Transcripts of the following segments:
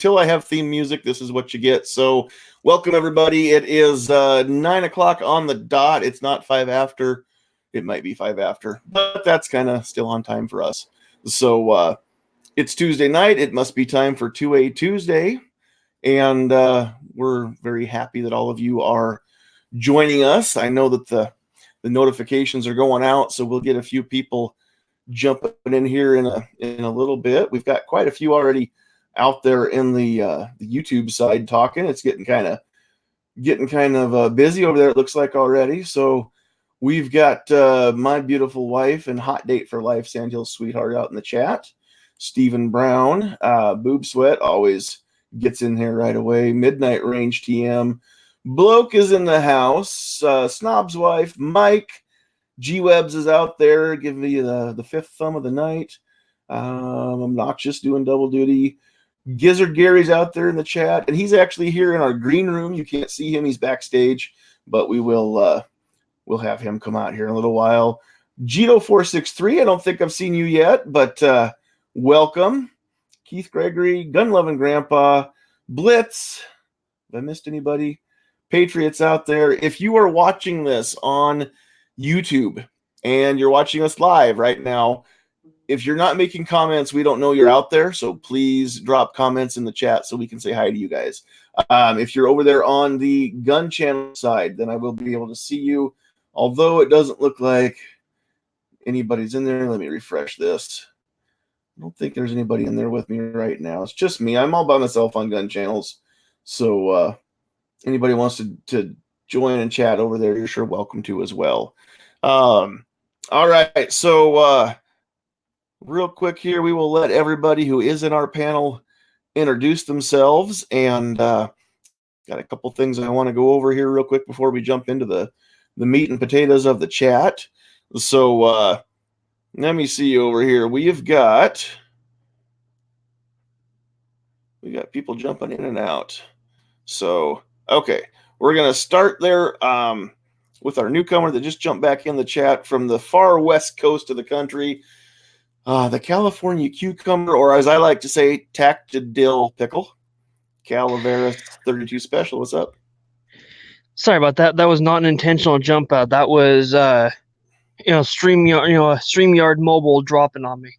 till I have theme music, this is what you get. So welcome, everybody. It is 9 o'clock on the dot. It's not 5 after. It might be 5 after, but that's kind of still on time for us. So it's Tuesday night. It must be time for 2A Tuesday. And we're very happy that all of you are joining us. I know that the notifications are going out, so we'll get a few people jumping in here in a little bit. We've got quite a few already out there in the YouTube side talking. It's getting kind of busy over there, it looks like already. So we've got my beautiful wife and hot date for life, Sandhills sweetheart, out in the chat. Stephen Brown, Boob Sweat always gets in here right away. Midnight Range TM. Bloke is in the house. Snob's wife, Mike. G-Webs is out there giving me the fifth thumb of the night. Obnoxious doing double duty. Gizzard Gary's out there in the chat, and he's actually here in our green room. You can't see him; he's backstage, but we will we'll have him come out here in a little while. Gito463, I don't think I've seen you yet, but welcome. Keith Gregory, Gun Loving Grandpa, Blitz. Have I missed anybody? Patriots out there. If you are watching this on YouTube and you're watching us live right now, if you're not making comments, we don't know you're out there, so please drop comments in the chat so we can say hi to you guys. If you're over there on the gun channel side, then I will be able to see you, although it doesn't look like anybody's in there. Let me refresh this. I don't think there's anybody in there with me right now. It's just me. I'm all by myself on gun channels, so anybody wants to join and chat over there, you're sure welcome to as well. All right, so real quick here, we will let everybody who is in our panel introduce themselves, and got a couple things I want to go over here real quick before we jump into the meat and potatoes of the chat. So let me see over here. We got people jumping in and out. So okay, we're gonna start there with our newcomer that just jumped back in the chat from the far west coast of the country. The California cucumber, or as I like to say, tacted dill pickle. Calaveras 32 special. What's up? Sorry about that. That was not an intentional jump out. That was StreamYard mobile dropping on me.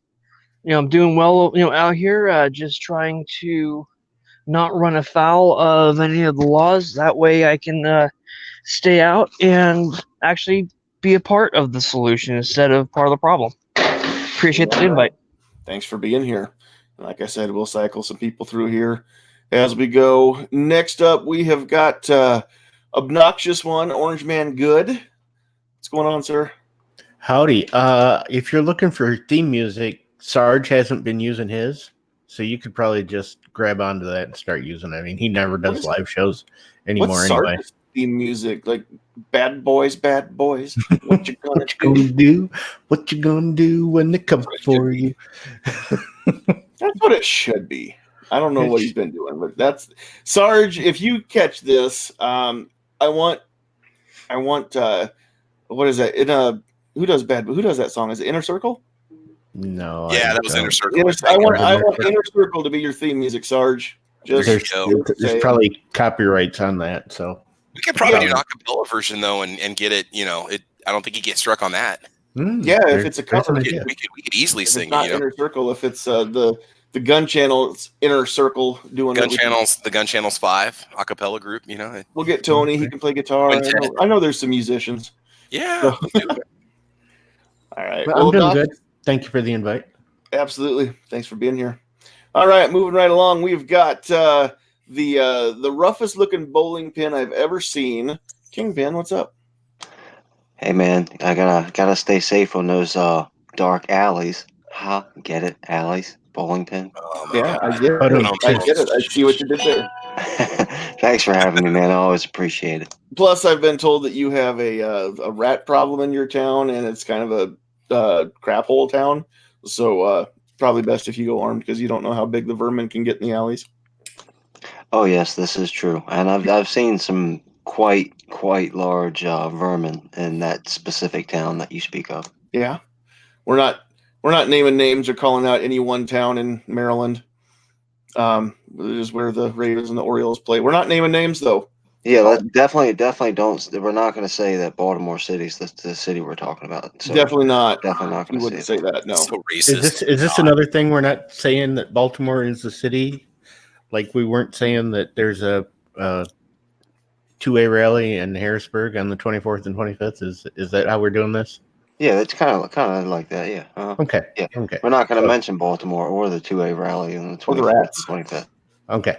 I'm doing well, out here, just trying to not run afoul of any of the laws. That way I can stay out and actually be a part of the solution instead of part of the problem. Appreciate the invite. Thanks for being here. Like I said, we'll cycle some people through here as we go. Next up, we have got Obnoxious One, Orange Man Good. What's going on, sir? Howdy. If you're looking for theme music, Sarge hasn't been using his, so you could probably just grab onto that and start using it. I mean, he never does live shows anymore. What's anyway. Sarge's theme music? Like bad boys. What you gonna do? What you gonna do when they come for you? That's what it should be. I don't know what he's been doing, but that's Sarge. If you catch this, I want. What is that? Who does that song? Is it Inner Circle? No. Yeah, that was Inner Circle. I want Inner Circle to be your theme music, Sarge. There's probably copyrights on that, so we could probably do an acapella version though, and get it. I don't think you get struck on that. Yeah, if it's a cover, we could easily sing. It's not Inner Circle. If it's the Gun Channel, it's Inner Circle doing the Gun Channel's 5 acapella group. We'll get Tony. He can play guitar. I know there's some musicians. Yeah. All right. Well, I'm doing good. Thank you for the invite. Absolutely. Thanks for being here. All right, moving right along. We've got the roughest looking bowling pin I've ever seen. Kingpin, what's up? Hey man, I gotta stay safe on those dark alleys. Get it? Alleys, bowling pin. Yeah, I get it. I see what you did there. Thanks for having me, man. I always appreciate it. Plus, I've been told that you have a rat problem in your town, and it's kind of a crap hole town. So probably best if you go armed because you don't know how big the vermin can get in the alleys. Oh yes, this is true, and I've seen some quite large vermin in that specific town that you speak of. Yeah, we're not naming names or calling out any one town in Maryland. It is where the Ravens and the Orioles play. We're not naming names though. Yeah, definitely don't. We're not going to say that Baltimore City's the city we're talking about. So Definitely not. definitely not We going to wouldn't say say that. No. So racist. Is this God. another thing we're not saying that Baltimore is the city? Like we weren't saying that there's a 2A rally in Harrisburg on the 24th and 25th. Is that how we're doing this? Yeah, it's kind of like that. Yeah. Okay. Yeah. Okay. We're not going to So- mention Baltimore or the 2A rally on the Or the 24th Rats. and 25th. Okay.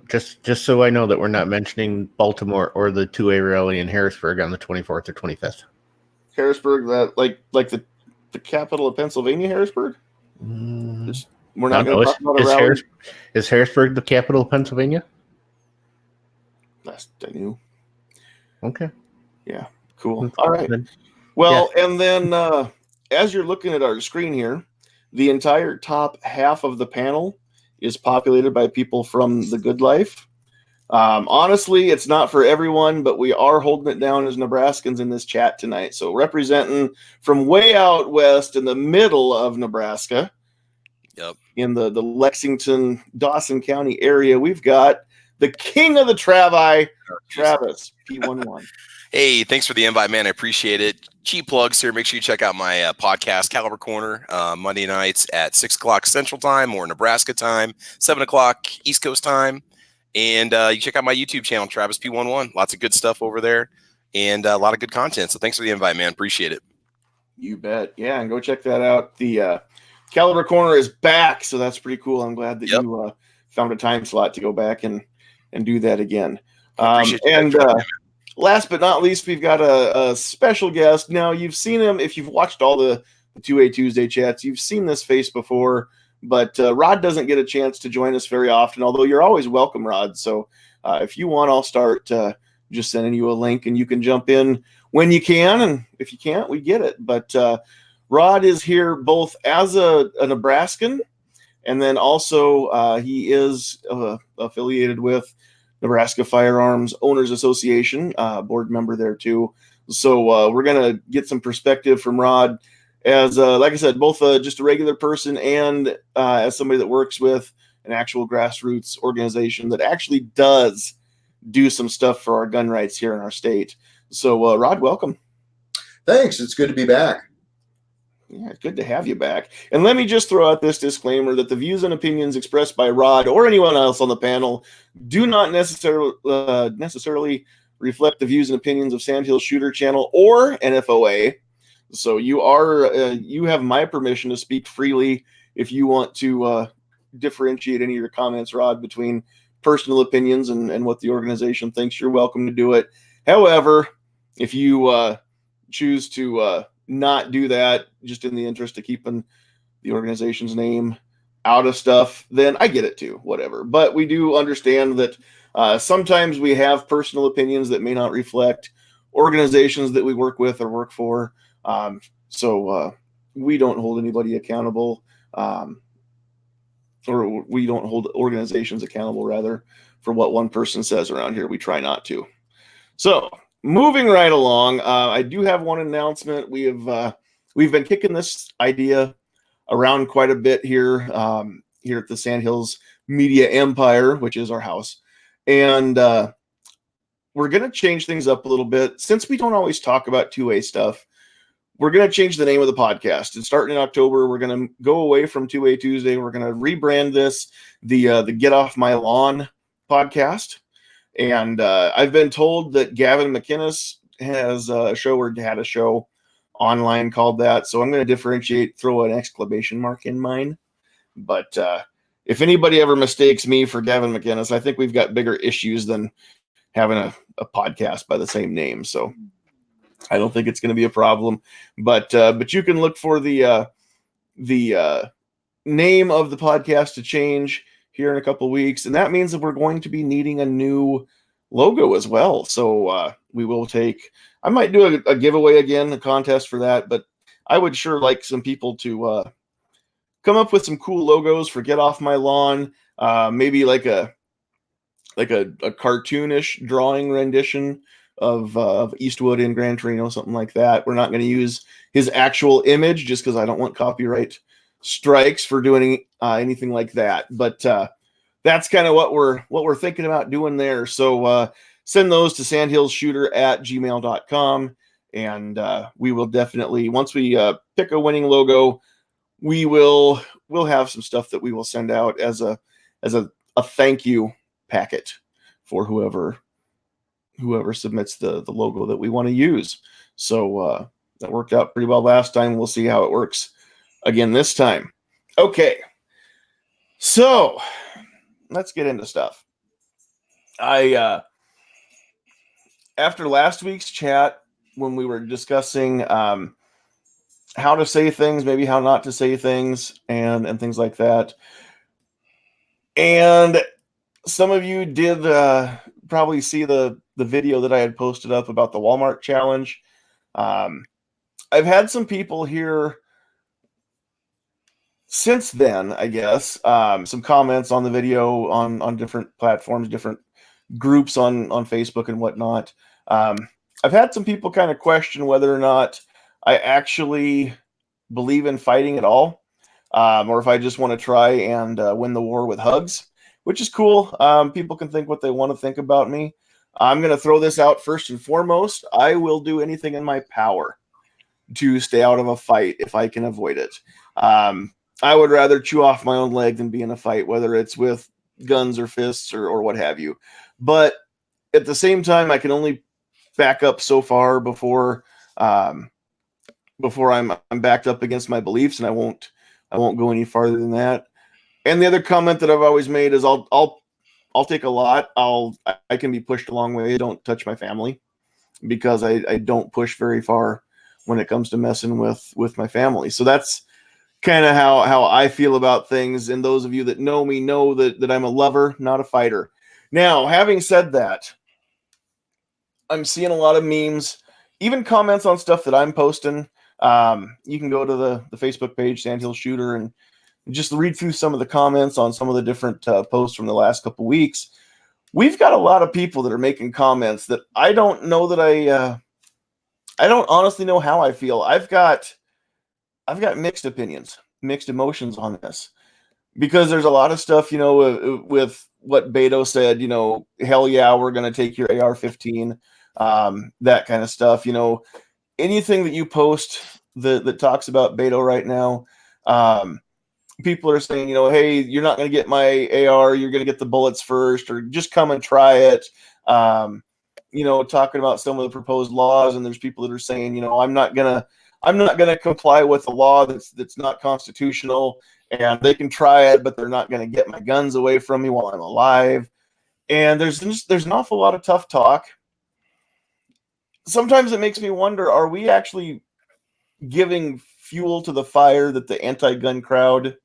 Just so I know that we're not mentioning Baltimore or the 2A rally in Harrisburg on the 24th or 25th. Harrisburg, that like the capital of Pennsylvania, Harrisburg. Mm, We're not going to talk about a is, rally. is Harrisburg the capital of Pennsylvania? Last I knew. Okay. Yeah. Cool. All right. Then- Well, and then as you're looking at our screen here, the entire top half of the panel is populated by people from the Good Life. Honestly, it's not for everyone, but we are holding it down as Nebraskans in this chat tonight. So representing from way out west in the middle of Nebraska, Yep. in the Lexington, Dawson County area, we've got the king of the Travi, Travis P11. Hey, thanks for the invite, man. I appreciate it. Cheap plugs here. Make sure you check out my podcast, Caliber Corner, Monday nights at 6 o'clock Central Time or Nebraska time, 7 o'clock East Coast time. And you check out my YouTube channel, Travis P11. Lots of good stuff over there and a lot of good content. So thanks for the invite, man. Appreciate it. You bet. Yeah, and go check that out. The Caliber Corner is back, so that's pretty cool. I'm glad that you found a time slot to go back and do that again. Appreciate you and guys. last but not least, we've got a special guest. Now, you've seen him if you've watched all the 2A Tuesday chats. You've seen this face before, but Rod doesn't get a chance to join us very often, although you're always welcome, Rod. So if you want, I'll start just sending you a link, and you can jump in when you can, and if you can't, we get it. But Rod is here both as a Nebraskan, and then also he is affiliated with Nebraska Firearms Owners Association, board member there too. So we're going to get some perspective from Rod as, like I said, both just a regular person and as somebody that works with an actual grassroots organization that actually does do some stuff for our gun rights here in our state. So Rod, welcome. Thanks. It's good to be back. Yeah, it's good to have you back. And let me just throw out this disclaimer that the views and opinions expressed by Rod or anyone else on the panel do not necessarily reflect the views and opinions of Sandhills Shooter Channel or NFOA. So you have my permission to speak freely if you want to differentiate any of your comments, Rod, between personal opinions and what the organization thinks. You're welcome to do it. However, if you choose to not do that just in the interest of keeping the organization's name out of stuff, then I get it too, whatever. But we do understand that sometimes we have personal opinions that may not reflect organizations that we work with or work for. So we don't hold anybody accountable, or we don't hold organizations accountable, rather, for what one person says around here. We try not to. So moving right along, I do have one announcement. We've been kicking this idea around quite a bit here here at the Sandhills Media Empire, which is our house, and we're going to change things up a little bit. Since we don't always talk about 2A stuff, we're going to change the name of the podcast. And starting in October, we're going to go away from 2A Tuesday. We're going to rebrand this the Get Off My Lawn podcast. And I've been told that Gavin McInnes has a show or had a show online called that. So I'm going to differentiate, throw an exclamation mark in mine. But if anybody ever mistakes me for Gavin McInnes, I think we've got bigger issues than having a podcast by the same name. So I don't think it's going to be a problem. But you can look for the name of the podcast to change here in a couple of weeks, and that means that we're going to be needing a new logo as well. So we will I might do a giveaway again, a contest for that, but I would sure like some people to come up with some cool logos for Get Off My Lawn. Maybe like a cartoonish drawing rendition of Eastwood in Gran Torino, something like that. We're not going to use his actual image just because I don't want copyright strikes for doing anything like that. But that's kind of what we're thinking about doing there. So send those to sandhillsshooter@gmail.com, and we will definitely, once we pick a winning logo, we'll have some stuff that we will send out as a thank you packet for whoever submits the logo that we want to use. So that worked out pretty well last time. We'll see how it works again this time. Okay, so let's get into stuff. I after last week's chat, when we were discussing how to say things, maybe how not to say things, and things like that, and some of you did probably see the video that I had posted up about the Walmart challenge. I've had some people here since then, I guess, some comments on the video on different platforms, different groups on Facebook and whatnot. I've had some people kind of question whether or not I actually believe in fighting at all, or if I just want to try and win the war with hugs, which is cool. People can think what they want to think about me. I'm going to throw this out first and foremost. I will do anything in my power to stay out of a fight if I can avoid it. I would rather chew off my own leg than be in a fight, whether it's with guns or fists or what have you. But at the same time, I can only back up so far before I'm backed up against my beliefs, and I won't go any farther than that. And the other comment that I've always made is I'll take a lot. I can be pushed a long way. Don't touch my family, because I don't push very far when it comes to messing with my family. So that's kind of how I feel about things. And those of you that know me know that I'm a lover, not a fighter. Now, having said that, I'm seeing a lot of memes, even comments on stuff that I'm posting. You can go to the Facebook page, Sandhills Shooter, and just read through some of the comments on some of the different posts from the last couple weeks. We've got a lot of people that are making comments that I don't know that I don't honestly know how I feel. I've got mixed opinions, mixed emotions on this, because there's a lot of stuff, with what Beto said, hell yeah, we're going to take your AR-15, that kind of stuff. Anything that you post that talks about Beto right now, people are saying, hey, you're not going to get my AR, you're going to get the bullets first, or just come and try it. Talking about some of the proposed laws, and there's people that are saying, I'm not gonna comply with a law that's not constitutional, and they can try it, but they're not gonna get my guns away from me while I'm alive. And there's an awful lot of tough talk. Sometimes it makes me wonder, are we actually giving fuel to the fire that the anti-gun crowd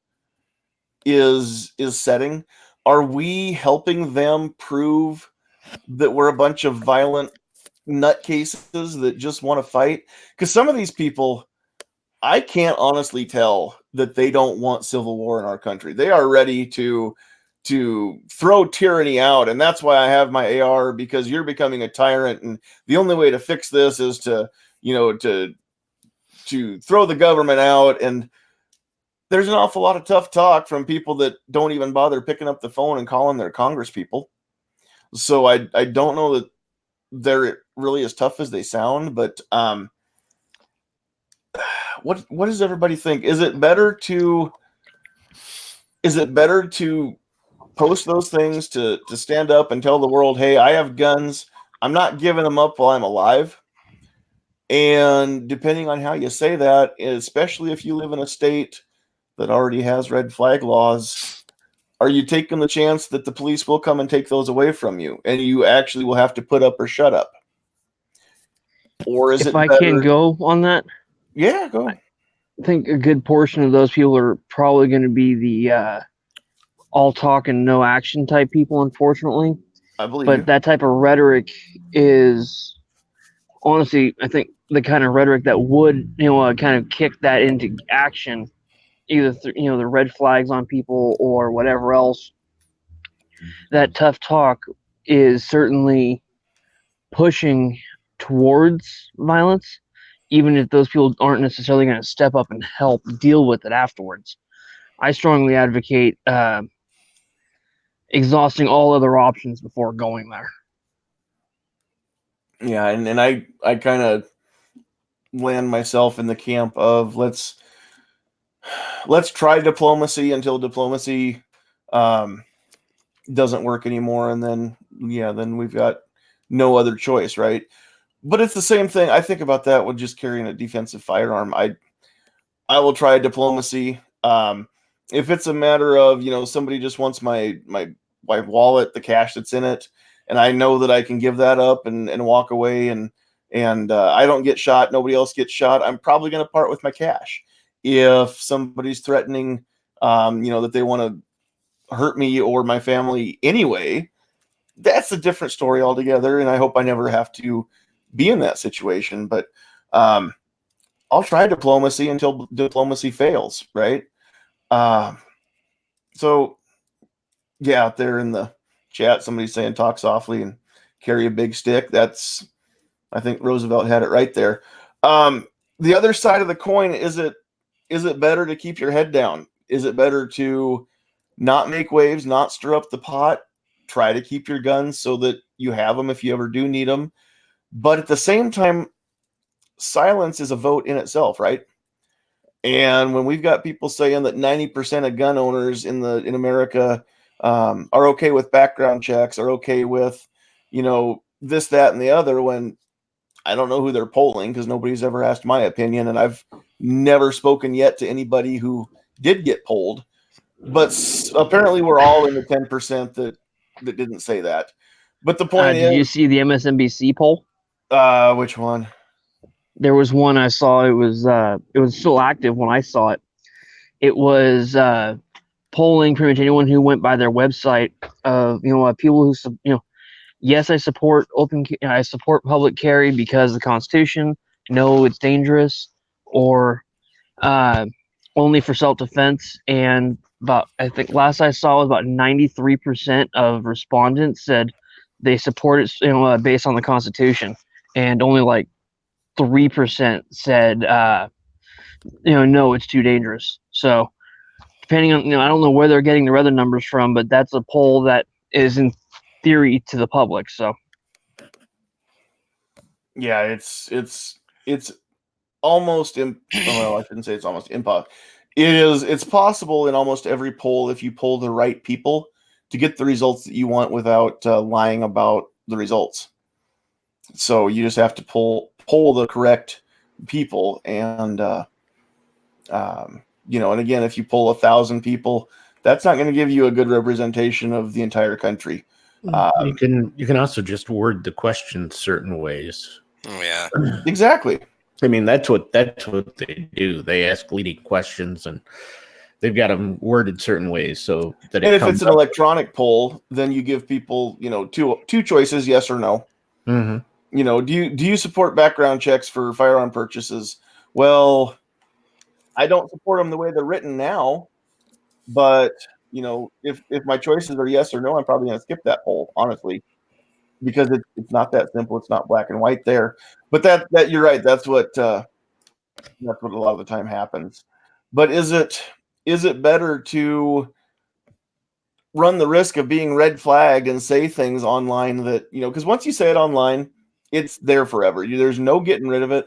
is setting? Are we helping them prove that we're a bunch of violent nutcases that just want to fight? Because some of these people, I can't honestly tell that they don't want civil war in our country. They are ready to throw tyranny out, and that's why I have my AR, because you're becoming a tyrant, and the only way to fix this is to throw the government out. And there's an awful lot of tough talk from people that don't even bother picking up the phone and calling their Congress people. So I don't know that they're really as tough as they sound, but what does everybody think? Is it better to post those things, to stand up and tell the world, hey, I have guns, I'm not giving them up while I'm alive? And depending on how you say that, especially if you live in a state that already has red flag laws, are you taking the chance that the police will come and take those away from you, and you actually will have to put up or shut up? Or is If it I better? can go on that, Yeah, go. I think a good portion of those people are probably going to be the all talk and no action type people, unfortunately. I believe But you. that type of rhetoric is, honestly, I think the kind of rhetoric that would, kind of kick that into action, either the red flags on people or whatever else. That tough talk is certainly pushing towards violence, even if those people aren't necessarily going to step up and help deal with it afterwards. I strongly advocate exhausting all other options before going there. Yeah, and I kind of land myself in the camp of let's try diplomacy until diplomacy doesn't work anymore, and then we've got no other choice, right? But it's the same thing. I think about that with just carrying a defensive firearm. I will try diplomacy. If it's a matter of somebody just wants my wallet, the cash that's in it, and I know that I can give that up and walk away, and I don't get shot, nobody else gets shot, I'm probably going to part with my cash. If somebody's threatening, that they want to hurt me or my family anyway, that's a different story altogether. And I hope I never have to be in that situation. But I'll try diplomacy until diplomacy fails, right? So yeah, out there in the chat, somebody's saying talk softly and carry a big stick. I think Roosevelt had it right there. The other side of the coin, is it better to keep your head down? Is it better to not make waves, not stir up the pot, try to keep your guns so that you have them if you ever do need them? But at the same time, silence is a vote in itself, right? And when we've got people saying that 90% of gun owners in America are okay with background checks, are okay with, this, that, and the other, when I don't know who they're polling because nobody's ever asked my opinion, and I've never spoken yet to anybody who did get polled. But apparently we're all in the 10% that didn't say that. But the point Did you is, see the MSNBC poll? which one? There was one I saw. It was still active when I saw it. It was polling pretty much anyone who went by their website of people who yes, I support I support public carry because of the Constitution. No, it's dangerous, or only for self-defense. And I think last I saw was about 93% of respondents said they support it, based on the Constitution, and only like 3% said, no, it's too dangerous. So depending on, I don't know where they're getting their other numbers from, but that's a poll that is in theory to the public. So yeah, it's almost well, I shouldn't say it's almost impossible. It's possible in almost every poll, if you poll the right people, to get the results that you want without lying about the results. So you just have to poll the correct people, and and again, if you poll 1,000 people, that's not going to give you a good representation of the entire country. You can also just word the question certain ways. Oh yeah, exactly. I mean, that's what they do. They ask leading questions, and they've got them worded certain ways so that. And if it's an electronic poll, then you give people, two choices: yes or no. Mm-hmm. Do you support background checks for firearm purchases? Well, I don't support them the way they're written now, but if my choices are yes or no, I'm probably going to skip that poll, honestly, because it's not that simple. It's not black and white there. But that you're right. That's what a lot of the time happens. But is it better to run the risk of being red flagged and say things online that, because once you say it online, it's there forever. There's no getting rid of it.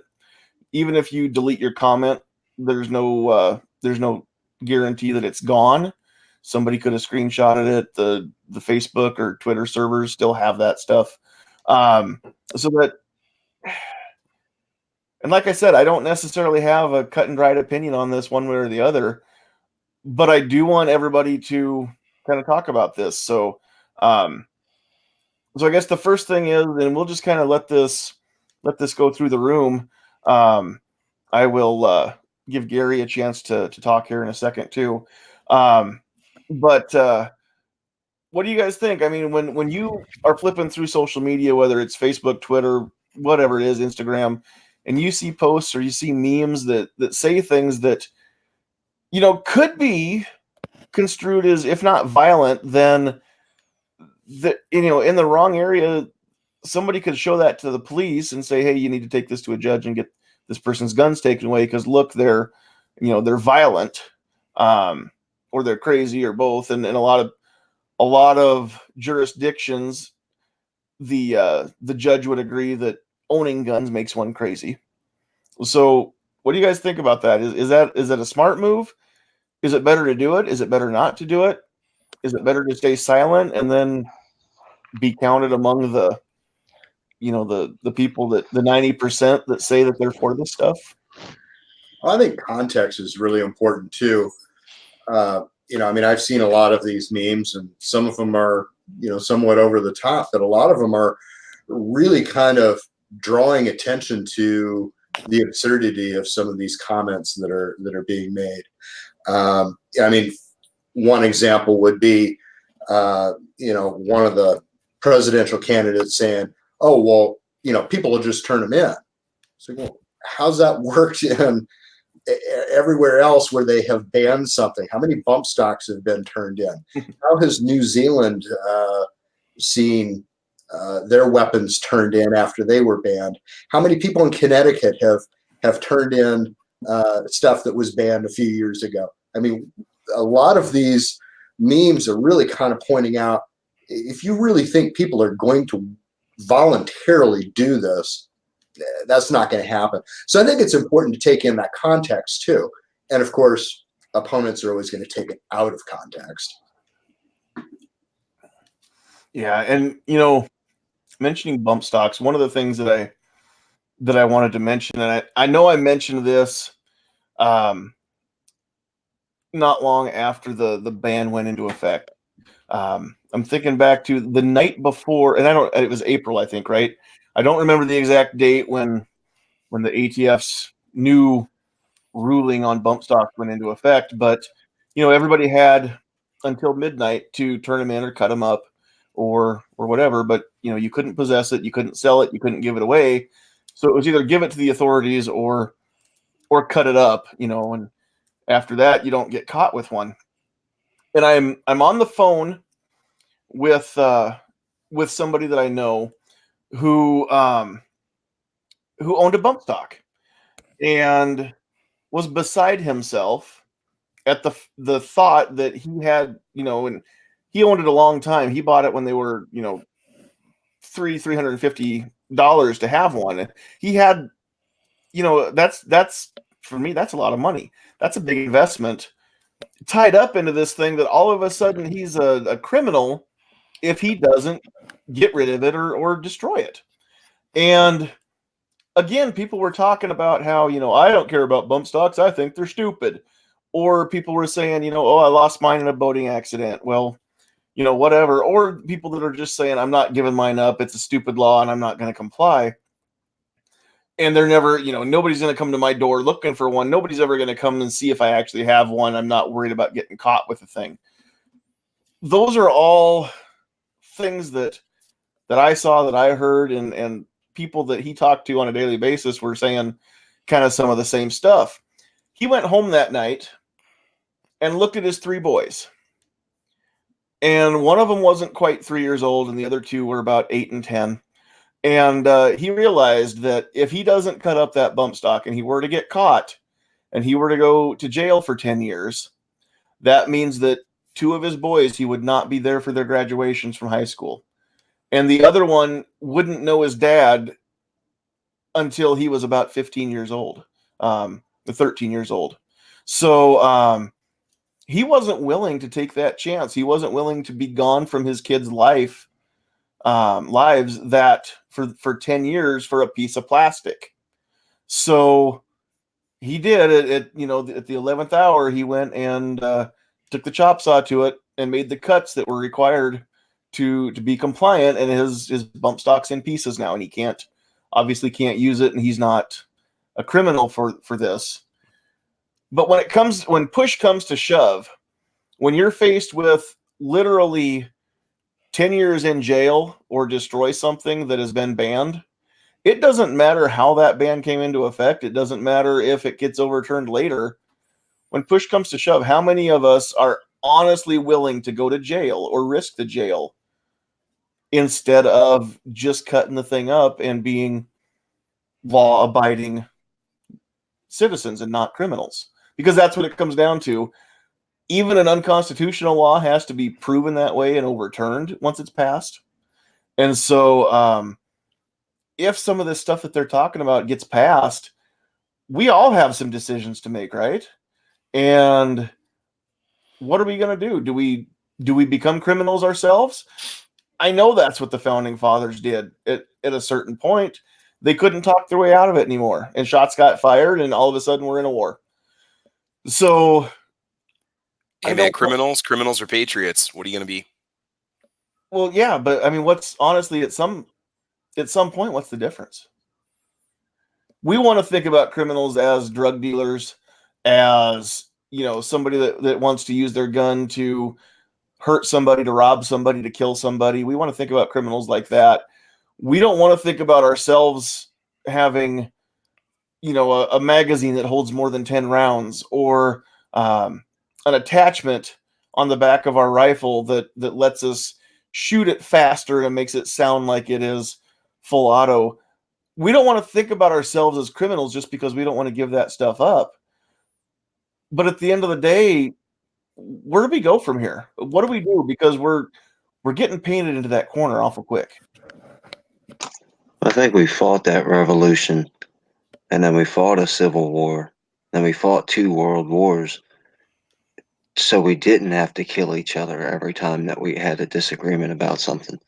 Even if you delete your comment, there's no guarantee that it's gone. Somebody could have screenshotted it. The Facebook or Twitter servers still have that stuff. So that, and like I said, I don't necessarily have a cut and dried opinion on this one way or the other, but I do want everybody to kind of talk about this. So I guess the first thing is, and we'll just kind of let this go through the room. I will give Gary a chance to talk here in a second too. But what do you guys think? I mean, when you are flipping through social media, whether it's Facebook, Twitter, whatever it is, Instagram, and you see posts or you see memes that say things that, could be construed as, if not violent, then that, in the wrong area, somebody could show that to the police and say, hey, you need to take this to a judge and get this person's guns taken away because look, they're violent, or they're crazy, or both. And a lot of a lot of jurisdictions, the judge would agree that owning guns makes one crazy. So what do you guys think about that? Is that a smart move? Is it better to do it? Is it better not to do it? Is it better to stay silent and then be counted among the people, that the 90% that say that they're for this stuff? I think context is really important too. I mean, I've seen a lot of these memes, and some of them are, somewhat over the top, but a lot of them are really kind of drawing attention to the absurdity of some of these comments that are being made. I mean, one example would be, one of the presidential candidates saying, "Oh, well, people will just turn them in." So, well, how's that worked in everywhere else where they have banned something? How many bump stocks have been turned in? How has New Zealand seen their weapons turned in after they were banned? How many people in Connecticut have turned in stuff that was banned a few years ago? I mean, a lot of these memes are really kind of pointing out, if you really think people are going to voluntarily do this, that's not going to happen. So I think it's important to take in that context too. And of course, opponents are always going to take it out of context. Yeah, and mentioning bump stocks, one of the things that I wanted to mention, and I know I mentioned this not long after the ban went into effect. I'm thinking back to the night before, and it was April, I think, right? I don't remember the exact date when the ATF's new ruling on bump stocks went into effect, but everybody had until midnight to turn them in or cut them up or whatever, but you couldn't possess it, you couldn't sell it, you couldn't give it away. So it was either give it to the authorities or cut it up, and after that you don't get caught with one. And I'm on the phone with somebody that I know who owned a bump stock and was beside himself at the thought that he had, and he owned it a long time. He bought it when they were, $350 to have one. And he had, that's for me, that's a lot of money. That's a big investment tied up into this thing that all of a sudden he's a criminal if he doesn't get rid of it or destroy it. And again, people were talking about how, I don't care about bump stocks. I think they're stupid. Or people were saying, oh, I lost mine in a boating accident. Well, whatever. Or people that are just saying, I'm not giving mine up. It's a stupid law and I'm not going to comply. And they're never, nobody's going to come to my door looking for one. Nobody's ever going to come and see if I actually have one. I'm not worried about getting caught with the thing. Those are all things that I saw, that I heard, and people that he talked to on a daily basis were saying kind of some of the same stuff. He went home that night and looked at his 3 boys. And one of them wasn't quite 3 years old, and the other 2 were about 8 and 10. And he realized that if he doesn't cut up that bump stock and he were to get caught and he were to go to jail for 10 years, that means that 2 of his boys, he would not be there for their graduations from high school. And the other one wouldn't know his dad until he was about 15 years old, 13 years old. So he wasn't willing to take that chance. He wasn't willing to be gone from his kids' lives that for 10 years for a piece of plastic. So he did it at the 11th hour. He went and took the chop saw to it and made the cuts that were required to be compliant, and his bump stock's in pieces now, and he obviously can't use it, and he's not a criminal for this. But when push comes to shove, when you're faced with literally 10 years in jail or destroy something that has been banned, it doesn't matter how that ban came into effect. It doesn't matter if it gets overturned later. When push comes to shove, how many of us are honestly willing to go to jail or risk the jail instead of just cutting the thing up and being law-abiding citizens and not criminals? Because that's what it comes down to. even an unconstitutional law has to be proven that way and overturned once it's passed. And so if some of this stuff that they're talking about gets passed, we all have some decisions to make, right? And what are we going to do? Do we become criminals ourselves? I know that's what the founding fathers did at a certain point. They couldn't talk their way out of it anymore, and shots got fired, and all of a sudden we're in a war. So, hey man, criminals or patriots? What are you going to be? Well, yeah, but I mean, what's honestly at some point, what's the difference? We want to think about criminals as drug dealers, as somebody that wants to use their gun to hurt somebody, to rob somebody, to kill somebody. We want to think about criminals like that. We don't want to think about ourselves having, a magazine that holds more than 10 rounds, or an attachment on the back of our rifle that lets us shoot it faster and makes it sound like it is full auto. We don't want to think about ourselves as criminals just because we don't want to give that stuff up. But at the end of the day, where do we go from here? What do we do? Because we're getting painted into that corner awful quick. I think we fought that revolution, and then we fought a civil war, then we fought 2 world wars, so we didn't have to kill each other every time that we had a disagreement about something.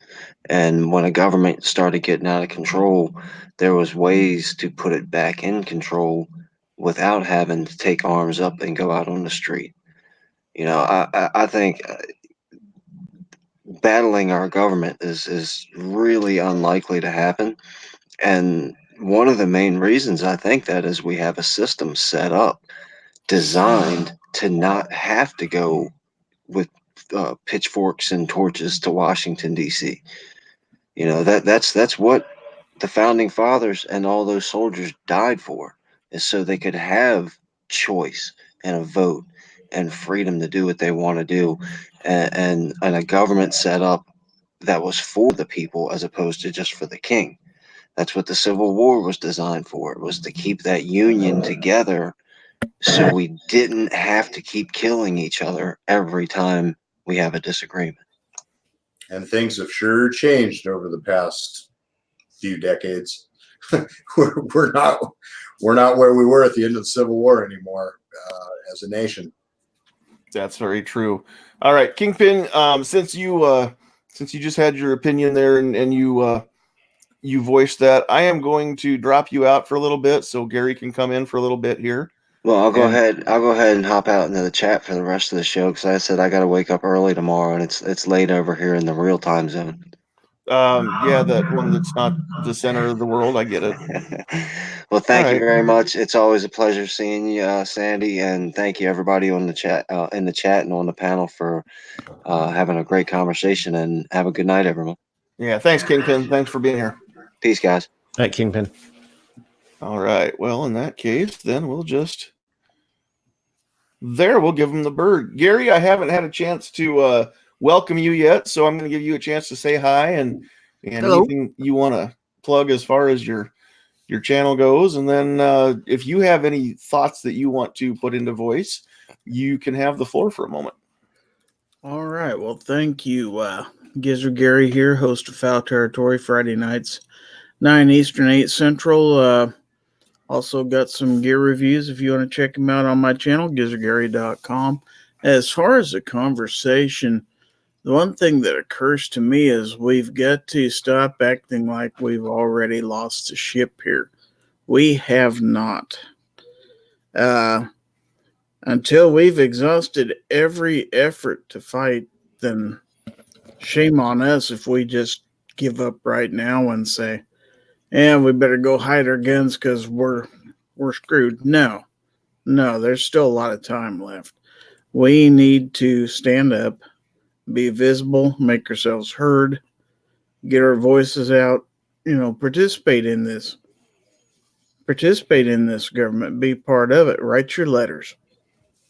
And when a government started getting out of control, there was ways to put it back in control without having to take arms up and go out on the street. I think battling our government is really unlikely to happen. And one of the main reasons I think that is we have a system set up designed to not have to go with pitchforks and torches to Washington D.C. That's what the founding fathers and all those soldiers died for, is so they could have choice and a vote and freedom to do what they want to do, and a government set up that was for the people as opposed to just for the king. That's what the Civil War was designed for. It was to keep that union together so we didn't have to keep killing each other every time we have a disagreement. And things have sure changed over the past few decades. we're not where we were at the end of the Civil War anymore as a nation. That's very true. All right, Kingpin. Since you just had your opinion there and you voiced that, I am going to drop you out for a little bit so Gary can come in for a little bit here. Well, I'll go ahead and hop out into the chat for the rest of the show because I said I got to wake up early tomorrow, and it's late over here in the real time zone. Yeah, that one that's not the center of the world. I get it. Well, thank you very much. It's always a pleasure seeing you, Sandy, and thank you everybody on the chat, in the chat, and on the panel for having a great conversation. And have a good night, everyone. Yeah, thanks, Kingpin. Thanks for being here. Peace, guys. All right, Kingpin. All right. Well, in that case, then we'll give him the bird. Gary, I haven't had a chance to welcome you yet, so I'm going to give you a chance to say hi and Hello. anything you want to plug as far as your channel goes. And then if you have any thoughts that you want to put into voice, you can have the floor for a moment. All right. Well, thank you. Gizzard Gary here, host of Foul Territory, Friday nights, 9 Eastern, 8 Central. Also got some gear reviews if you want to check them out on my channel, gizzardgary.com. As far as the conversation, the one thing that occurs to me is we've got to stop acting like we've already lost the ship here. We have not. Until we've exhausted every effort to fight, then shame on us if we just give up right now and say, yeah, we better go hide our guns because we're screwed. No, there's still a lot of time left. We need to stand up, be visible, make ourselves heard, get our voices out, participate in this government, be part of it, write your letters,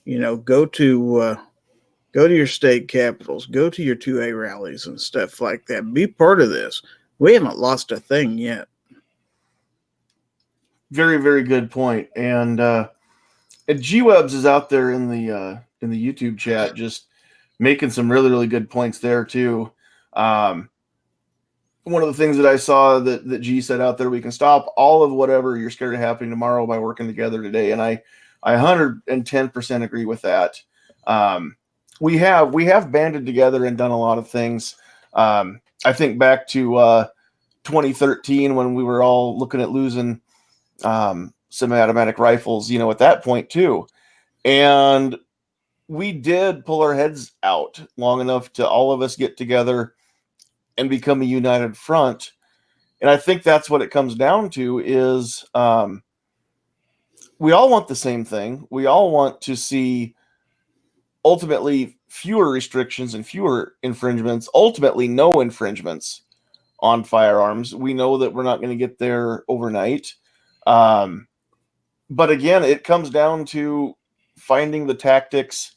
go to your state capitals, go to your 2A rallies and stuff like that. Be part of this. We haven't lost a thing yet. Very, very good point. And G-Webs is out there in the the YouTube chat, just making some really, really good points there too. One of the things that I saw that G said out there, we can stop all of whatever you're scared of happening tomorrow by working together today. And I 110% agree with that. We have banded together and done a lot of things. I think back to 2013 when we were all looking at losing semi-automatic rifles, at that point too. And we did pull our heads out long enough to all of us get together and become a united front. And I think that's what it comes down to is we all want the same thing. We all want to see ultimately fewer restrictions and fewer infringements, ultimately no infringements on firearms. We know that we're not going to get there overnight. But again, it comes down to finding the tactics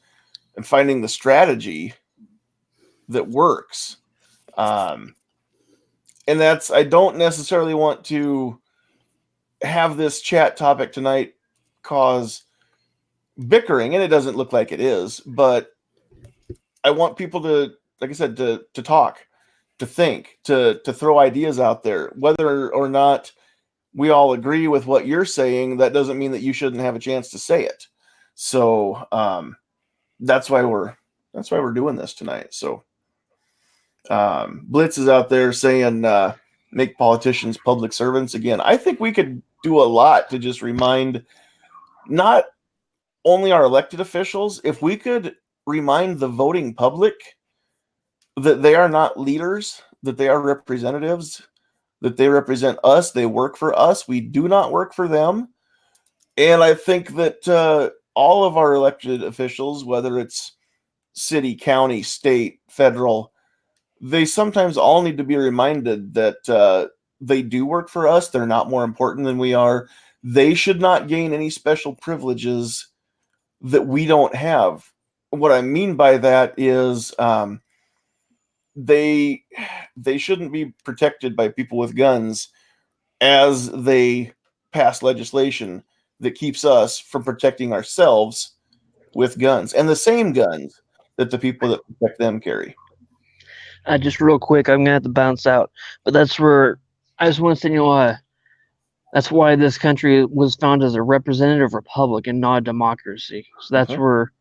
and finding the strategy that works. And I don't necessarily want to have this chat topic tonight cause bickering, and it doesn't look like it is, but I want people to, like I said, to talk, to think, to throw ideas out there. Whether or not we all agree with what you're saying, that doesn't mean that you shouldn't have a chance to say it. So that's why we're doing this tonight. So Blitz is out there saying make politicians public servants again. I think we could do a lot to just remind not only our elected officials, if we could remind the voting public that they are not leaders, that they are representatives, that they represent us, they work for us, we do not work for them. And I think that all of our elected officials, whether it's city, county, state, federal, they sometimes all need to be reminded that they do work for us. They're not more important than we are. They should not gain any special privileges that we don't have. What I mean by that is they shouldn't be protected by people with guns as they pass legislation that keeps us from protecting ourselves with guns, and the same guns that the people that protect them carry. Just real quick, I'm gonna have to bounce out, but that's where I just want to say, that's why this country was founded as a representative republic and not a democracy. So that's where,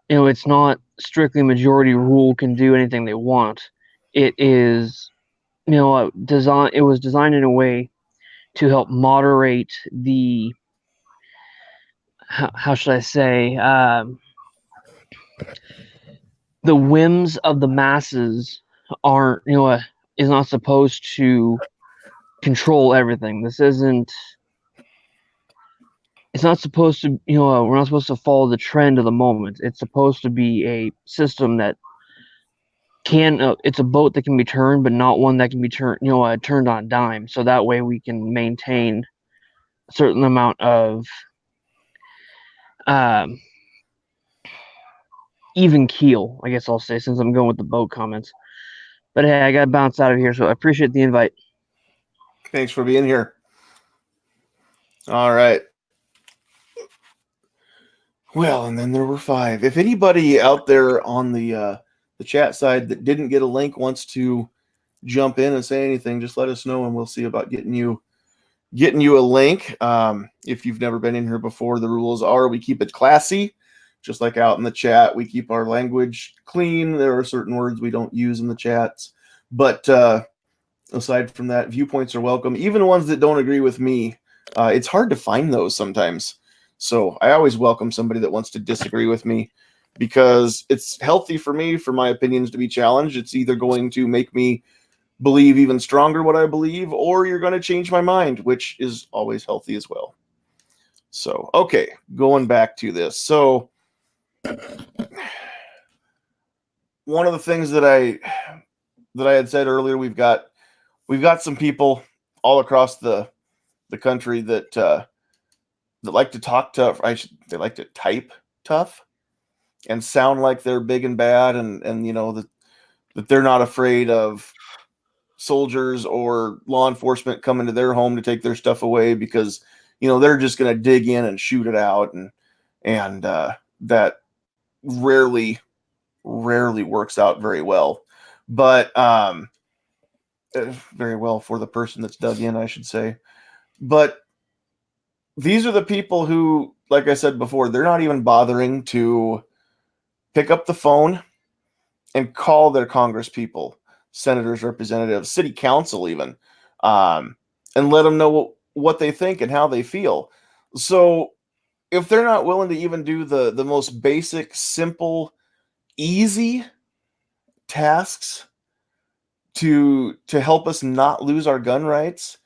it's not strictly majority rule can do anything they want. It is, it was designed in a way to help moderate the, how should I say, the whims of the masses aren't, is not supposed to control everything. This isn't, it's not supposed to, we're not supposed to follow the trend of the moment. It's supposed to be a system that can, it's a boat that can be turned, but not one that can be turned on a dime. So that way we can maintain a certain amount of even keel, I guess I'll say, since I'm going with the boat comments. But hey, I got to bounce out of here, so I appreciate the invite. Thanks for being here. All right. Well, and then there were 5. If anybody out there on the chat side that didn't get a link wants to jump in and say anything, just let us know, and we'll see about getting you a link. If you've never been in here before, the rules are we keep it classy, just like out in the chat. We keep our language clean. There are certain words we don't use in the chats, but aside from that, viewpoints are welcome, even ones that don't agree with me. It's hard to find those sometimes. So I always welcome somebody that wants to disagree with me, because it's healthy for me, for my opinions to be challenged. It's either going to make me believe even stronger what I believe, or you're going to change my mind, which is always healthy as well. So, okay, going back to this. So one of the things that I had said earlier, we've got some people all across the country that like to talk tough. They like to type tough and sound like they're big and bad, and that they're not afraid of soldiers or law enforcement coming to their home to take their stuff away, because they're just going to dig in and shoot it out, and that rarely works out very well. But very well for the person that's dug in, I should say. But these are the people who, like I said before, they're not even bothering to pick up the phone and call their Congress people, senators, representatives, city council, even, and let them know what they think and how they feel. So if they're not willing to even do the most basic, simple, easy tasks to help us not lose our gun rights,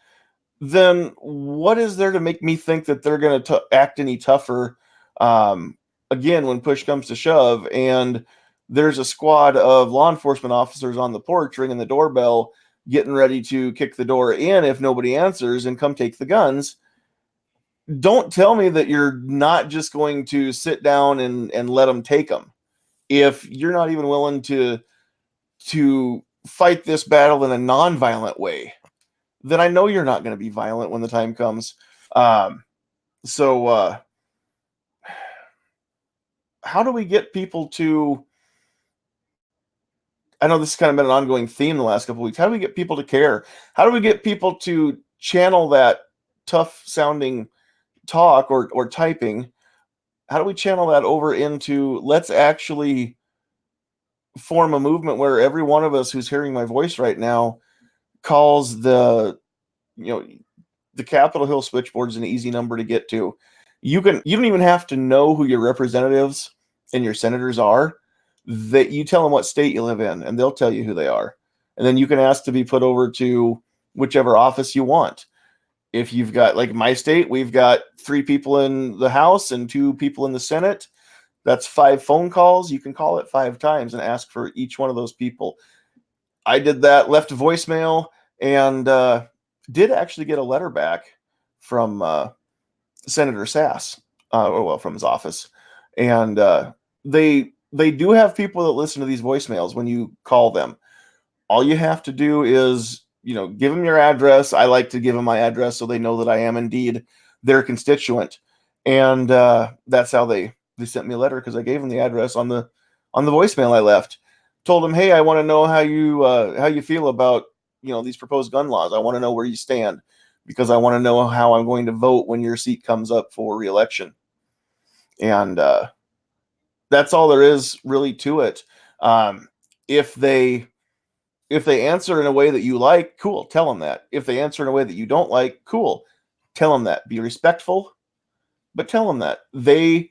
then what is there to make me think that they're going to act any tougher? Again, when push comes to shove, and there's a squad of law enforcement officers on the porch ringing the doorbell, getting ready to kick the door in if nobody answers and come take the guns. Don't tell me that you're not just going to sit down and let them take them. If you're not even willing to fight this battle in a non-violent way, then I know you're not going to be violent when the time comes. So how do we get people to, I know this has kind of been an ongoing theme the last couple of weeks. How do we get people to care? How do we get people to channel that tough sounding talk or typing? How do we channel that over into, let's actually form a movement where every one of us who's hearing my voice right now calls the Capitol Hill switchboard is an easy number to get to. You don't even have to know who your representatives and your senators are. That you tell them what state you live in, and they'll tell you who they are. And then you can ask to be put over to whichever office you want. If you've got, like my state, we've got 3 people in the House and 2 people in the Senate. That's 5 phone calls. You can call it 5 times and ask for each one of those people. I did that, left a voicemail, and did actually get a letter back from Senator Sass, from his office. And they do have people that listen to these voicemails when you call them. All you have to do is, give them your address. I like to give them my address so they know that I am indeed their constituent. And that's how they sent me a letter, because I gave them the address on the voicemail I left. Told them, hey, I want to know how you feel about these proposed gun laws. I want to know where you stand, because I want to know how I'm going to vote when your seat comes up for re-election. And that's all there is really to it. If they answer in a way that you like, cool, tell them that. If they answer in a way that you don't like, cool, tell them that. Be respectful, but tell them that. They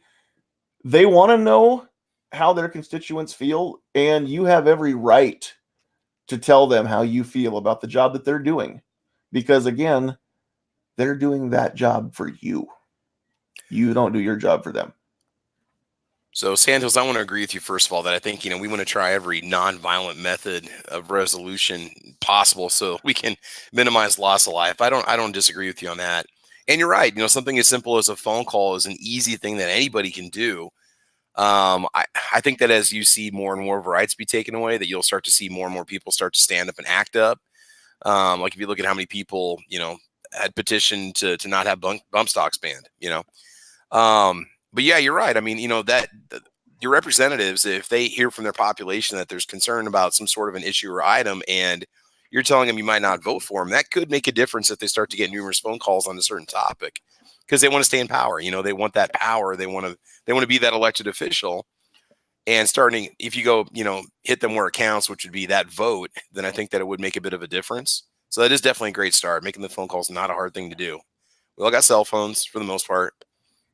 want to know how their constituents feel, and you have every right to tell them how you feel about the job that they're doing. Because again, they're doing that job for you. You don't do your job for them. So, Sandhills, I want to agree with you, first of all, that I think, we want to try every nonviolent method of resolution possible so we can minimize loss of life. I don't disagree with you on that. And you're right. Something as simple as a phone call is an easy thing that anybody can do. I think that as you see more and more of rights be taken away, that you'll start to see more and more people start to stand up and act up. Like if you look at how many people, had petitioned to not have bump stocks banned, but yeah, you're right. I mean, that your representatives, if they hear from their population that there's concern about some sort of an issue or item, and you're telling them you might not vote for them, that could make a difference if they start to get numerous phone calls on a certain topic, because they want to stay in power. They want that power. They want to be that elected official. And starting, if you go, hit them where it counts, which would be that vote, then I think that it would make a bit of a difference. So that is definitely a great start. Making the phone calls is not a hard thing to do. We all got cell phones for the most part.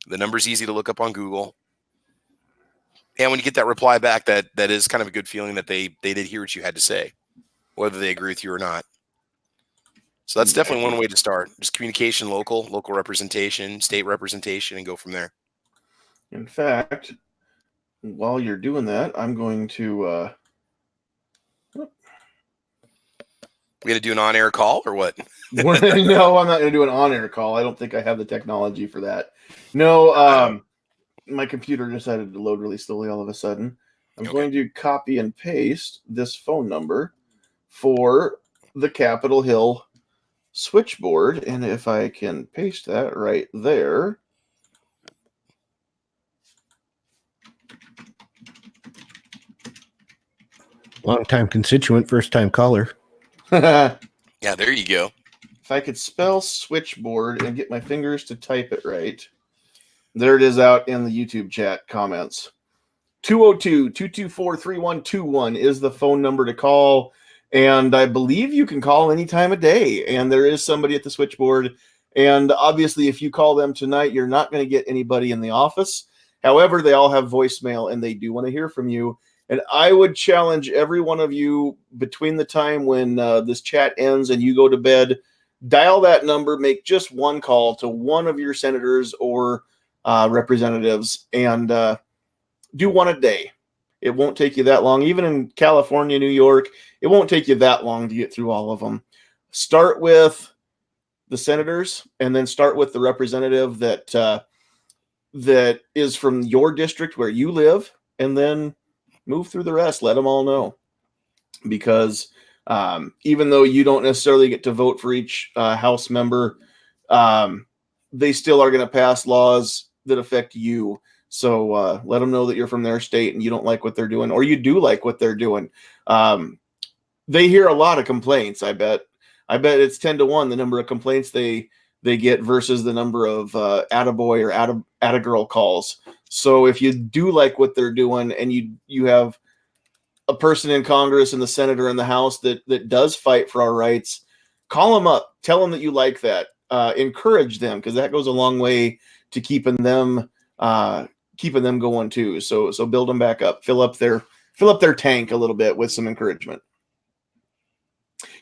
The number's easy to look up on Google. And when you get that reply back, that is kind of a good feeling that they did hear what you had to say, whether they agree with you or not. So that's definitely one way to start. Just communication, local representation, state representation, and go from there. In fact, while you're doing that, I'm going to We're going to do an on-air call or what? No, I'm not going to do an on-air call. I don't think I have the technology for that. No, my computer decided to load really slowly all of a sudden. I'm going to copy and paste this phone number for the Capitol Hill switchboard. And if I can paste that right there. Long-time constituent, first-time caller. If Yeah, there you go. I could spell switchboard and get my fingers to type it right. There it is out in the YouTube chat comments. 202-224-3121 is the phone number to call. And I believe you can call any time of day. And there is somebody at the switchboard. And obviously, if you call them tonight, you're not going to get anybody in the office. However, they all have voicemail and they do want to hear from you. And I would challenge every one of you between the time when this chat ends and you go to bed, dial that number, make just one call to one of your senators or representatives, and do one a day. It won't take you that long. Even in California, New York, it won't take you that long to get through all of them. Start with the senators, and then start with the representative that is from your district where you live, and then move through the rest. Let them all know, because even though you don't necessarily get to vote for each House member, they still are going to pass laws that affect you. So let them know that you're from their state and you don't like what they're doing, or you do like what they're doing. They hear a lot of complaints. I bet it's 10-1 the number of complaints they get versus the number of attaboy or attagirl calls. So if you do like what they're doing, and you have a person in Congress and the senator in the House that does fight for our rights, call them up, tell them that you like that, encourage them, because that goes a long way to keeping them going too. So build them back up, fill up their tank a little bit with some encouragement.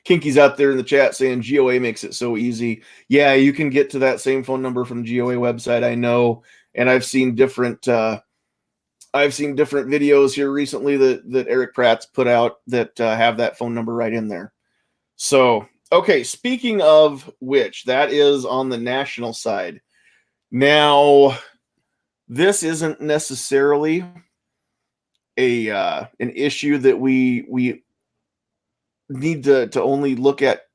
Kinky's out there in the chat saying GOA makes it so easy. Yeah, you can get to that same phone number from GOA website. I know, and I've seen different videos here recently that Eric Pratt's put out that have that phone number right in there. So, okay, speaking of which, that is on the national side. Now, this isn't necessarily an issue that we need to only look at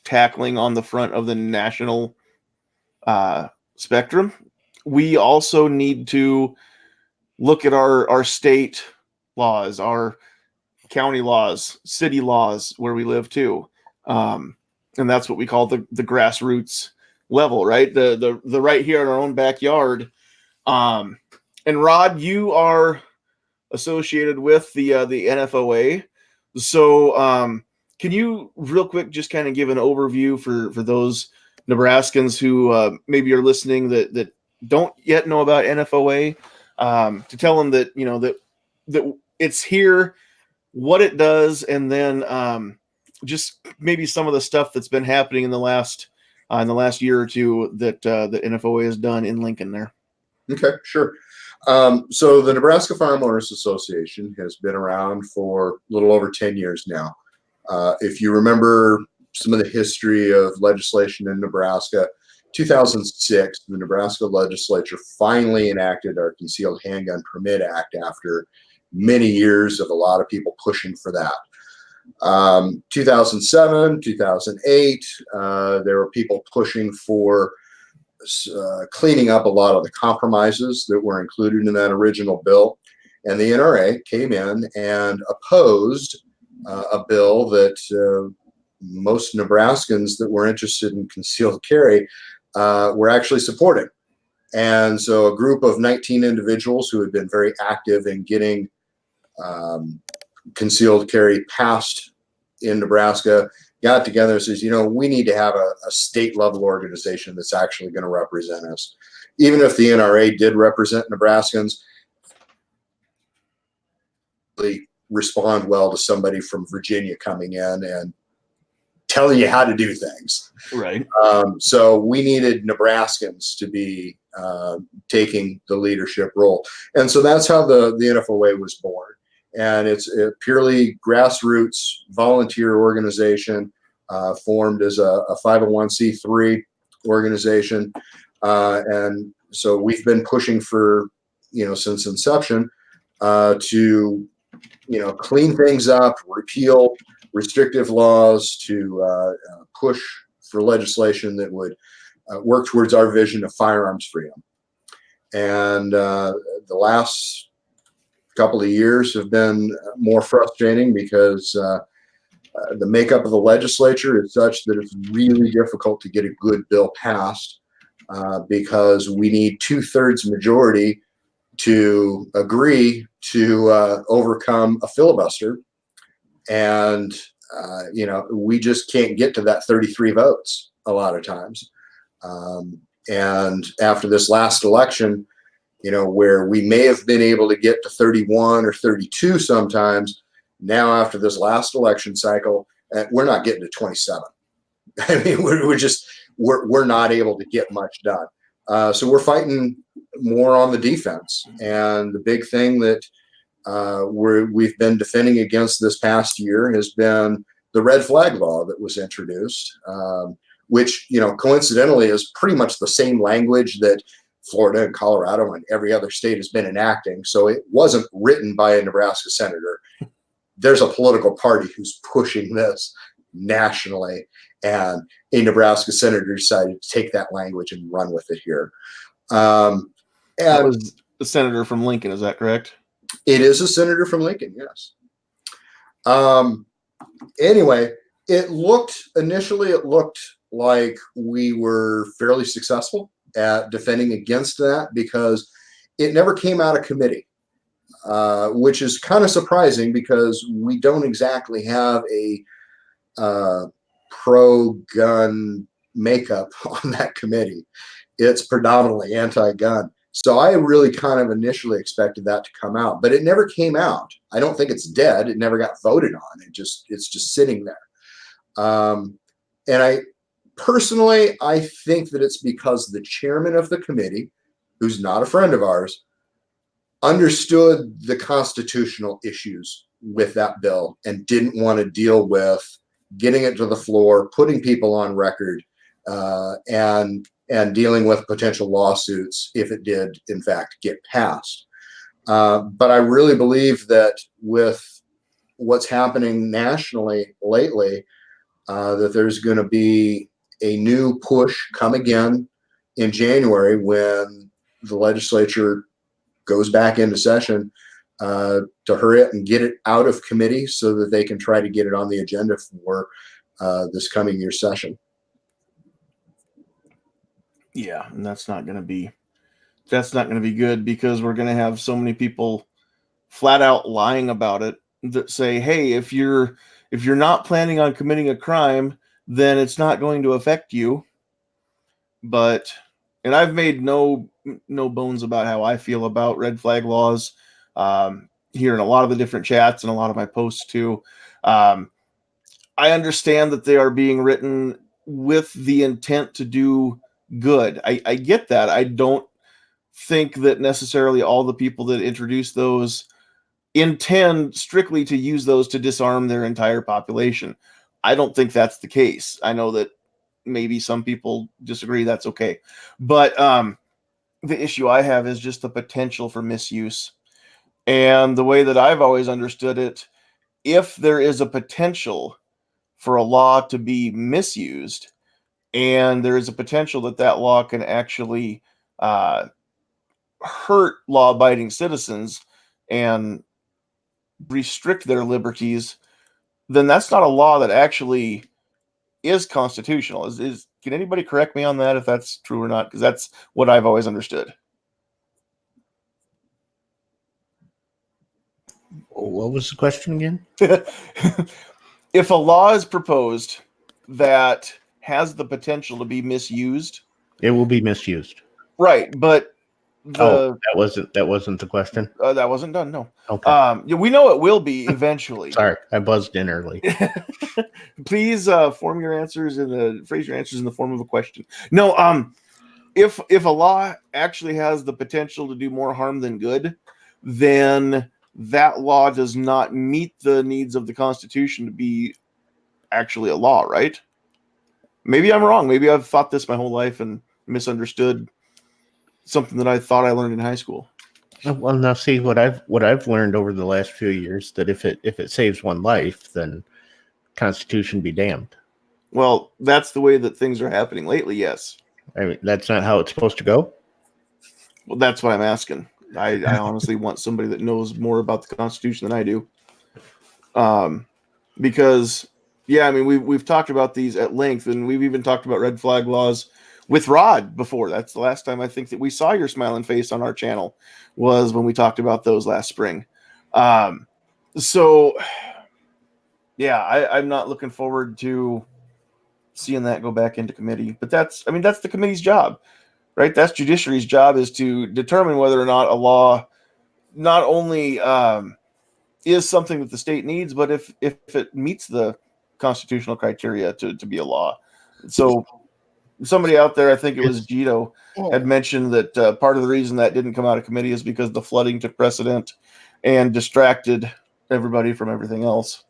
tackling on the front of the national spectrum. We also need to look at our state laws, our county laws, city laws where we live too. And that's what we call the grassroots level, right? The right here in our own backyard. And Rod, you are associated with the NFOA. So can you real quick just kind of give an overview for those Nebraskans who maybe are listening that don't yet know about NFOA, to tell them that that it's here, what it does, and then just maybe some of the stuff that's been happening in the last year or two that NFOA has done in Lincoln there. Okay, sure. So the Nebraska Farm Owners Association has been around for a little over 10 years now. If you remember some of the history of legislation in Nebraska, 2006, the Nebraska legislature finally enacted our Concealed Handgun Permit Act after many years of a lot of people pushing for that. 2007, 2008, there were people pushing for cleaning up a lot of the compromises that were included in that original bill. And the NRA came in and opposed a bill that most Nebraskans that were interested in concealed carry were actually supporting. And so a group of 19 individuals who had been very active in getting concealed carry passed in Nebraska got together and says, we need to have a state level organization that's actually going to represent us. Even if the NRA did represent Nebraskans, they respond well to somebody from Virginia coming in and telling you how to do things. Right. So we needed Nebraskans to be taking the leadership role. And so that's how the NFOA was born. And it's a purely grassroots volunteer organization formed as a 501c3 organization. And so we've been pushing for, since inception to, clean things up, repeal restrictive laws, to push for legislation that would work towards our vision of firearms freedom. And the last couple of years have been more frustrating because the makeup of the legislature is such that it's really difficult to get a good bill passed because we need 2/3 majority to agree to overcome a filibuster. And, we just can't get to that 33 votes a lot of times. And after this last election, where we may have been able to get to 31 or 32 sometimes, now after this last election cycle, we're not getting to 27. I mean, we're not able to get much done. So we're fighting more on the defense. And the big thing that we've been defending against this past year has been the red flag law that was introduced, which, coincidentally is pretty much the same language that Florida and Colorado and every other state has been enacting. So it wasn't written by a Nebraska senator. There's a political party who's pushing this nationally, and a Nebraska senator decided to take that language and run with it here. That was the senator from Lincoln, is that correct? It is a senator from Lincoln, yes. Anyway, initially it looked like we were fairly successful at defending against that because it never came out of committee, which is kind of surprising because we don't exactly have a pro-gun makeup on that committee. It's predominantly anti-gun. So I really kind of initially expected that to come out, but it never came out. I don't think it's dead. It never got voted on. It's just sitting there. And I think that it's because the chairman of the committee, who's not a friend of ours, understood the constitutional issues with that bill and didn't want to deal with getting it to the floor, putting people on record, and dealing with potential lawsuits if it did, in fact, get passed. But I really believe that with what's happening nationally lately, that there's going to be a new push come again in January when the legislature goes back into session to hurry up and get it out of committee so that they can try to get it on the agenda for this coming year's session. Yeah, and that's not going to be good because we're going to have so many people flat out lying about it that say, hey, if you're not planning on committing a crime, then it's not going to affect you. And I've made no bones about how I feel about red flag laws here in a lot of the different chats and a lot of my posts too. I understand that they are being written with the intent to do good. I get that. I don't think that necessarily all the people that introduce those intend strictly to use those to disarm their entire population. I don't think that's the case. I know that maybe some people disagree. That's okay. But the issue I have is just the potential for misuse. And the way that I've always understood it, if there is a potential for a law to be misused, and there is a potential that law can actually hurt law-abiding citizens and restrict their liberties, then that's not a law that actually is constitutional. Can anybody correct me on that if that's true or not? Because that's what I've always understood. What was the question again? If a law is proposed that has the potential to be misused, it will be misused. Right, but that wasn't the question. That wasn't done. No. Okay. We know it will be eventually. Sorry, I buzzed in early. Please phrase your answers in the form of a question. No. If a law actually has the potential to do more harm than good, then that law does not meet the needs of the Constitution to be actually a law, right? Maybe I'm wrong. Maybe I've thought this my whole life and misunderstood something that I thought I learned in high school. Well, now see what I've learned over the last few years, that if it saves one life, then Constitution be damned. Well, that's the way that things are happening lately. Yes. I mean, that's not how it's supposed to go. Well, that's what I'm asking. I honestly want somebody that knows more about the Constitution than I do. Because, yeah, I mean, we've talked about these at length, and we've even talked about red flag laws with Rod before. That's the last time I think that we saw your smiling face on our channel, was when we talked about those last spring. So, yeah, I'm not looking forward to seeing that go back into committee. But that's the committee's job, right? That's judiciary's job, is to determine whether or not a law not only is something that the state needs, but if it meets the constitutional criteria to be a law. So somebody out there, I think it was Gito, had mentioned that part of the reason that didn't come out of committee is because the flooding took precedent and distracted everybody from everything else.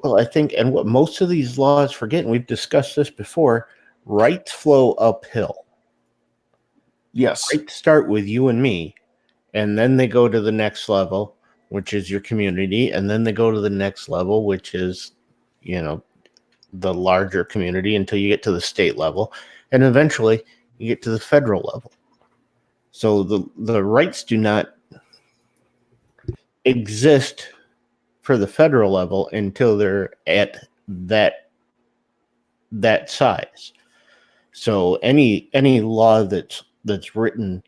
Well, I think, and what most of these laws forget, and we've discussed this before, rights flow uphill. Yes. Rights start with you and me, and then they go to the next level, which is your community, and then they go to the next level, which is, the larger community, until you get to the state level, and eventually you get to the federal level. So the rights do not exist for the federal level until they're at that size. So any law that's written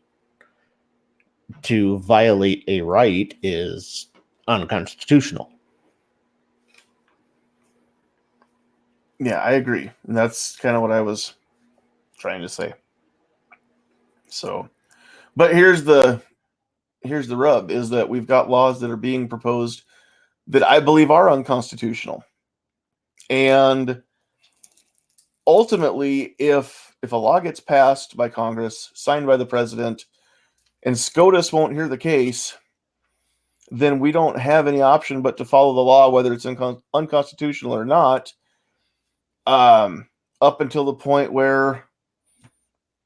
to violate a right is unconstitutional. Yeah, I agree. And that's kind of what I was trying to say. So, but here's the rub, is that we've got laws that are being proposed that I believe are unconstitutional. And ultimately, if a law gets passed by Congress, signed by the president, and SCOTUS won't hear the case, then we don't have any option but to follow the law, whether it's unconstitutional or not, up until the point where,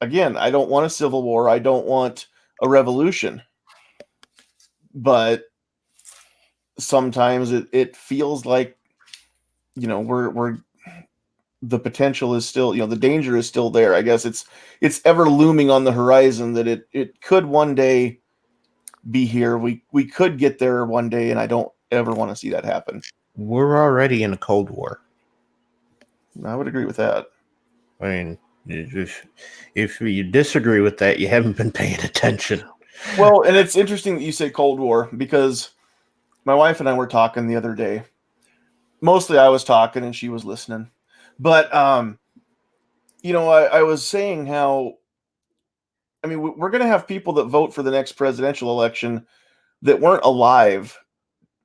again, I don't want a civil war. I don't want a revolution. But sometimes it feels like, we're the potential is still, the danger is still there. I guess it's ever looming on the horizon that it could one day be here. We could get there one day, and I don't ever want to see that happen. We're already in a Cold War. I would agree with that. I mean, if you disagree with that, you haven't been paying attention. Well, and it's interesting that you say Cold War, because my wife and I were talking the other day. Mostly I was talking and she was listening. But, I was saying how, we're going to have people that vote for the next presidential election that weren't alive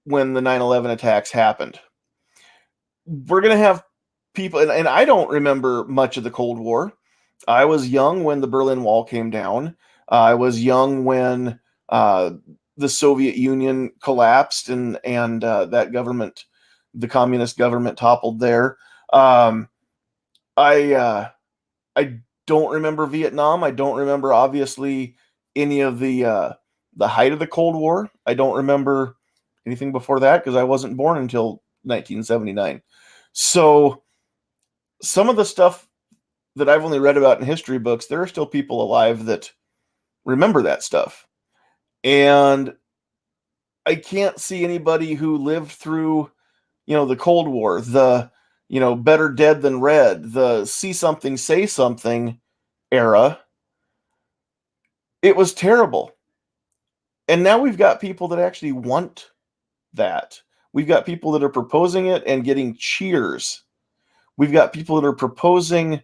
when the 9/11 attacks happened. We're going to have people, and I don't remember much of the Cold War. I was young when the Berlin Wall came down. I was young when the Soviet Union collapsed and that government, the communist government, toppled there. I don't remember Vietnam. I don't remember, obviously, any of the height of the Cold War. I don't remember anything before that because I wasn't born until 1979. So some of the stuff that I've only read about in history books, there are still people alive that remember that stuff. And I can't see anybody who lived through, the Cold War, the, better dead than red, the see something, say something era. It was terrible. And now we've got people that actually want that. We've got people that are proposing it and getting cheers. We've got people that are proposing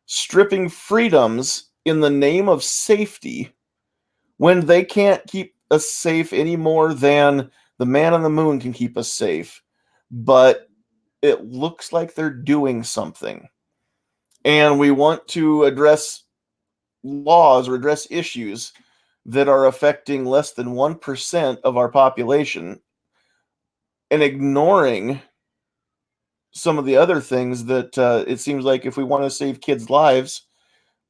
stripping freedoms in the name of safety when they can't keep us safe any more than the man on the moon can keep us safe. But it looks like they're doing something. And we want to address laws or address issues that are affecting less than 1% of our population, and ignoring some of the other things that it seems like, if we want to save kids' lives,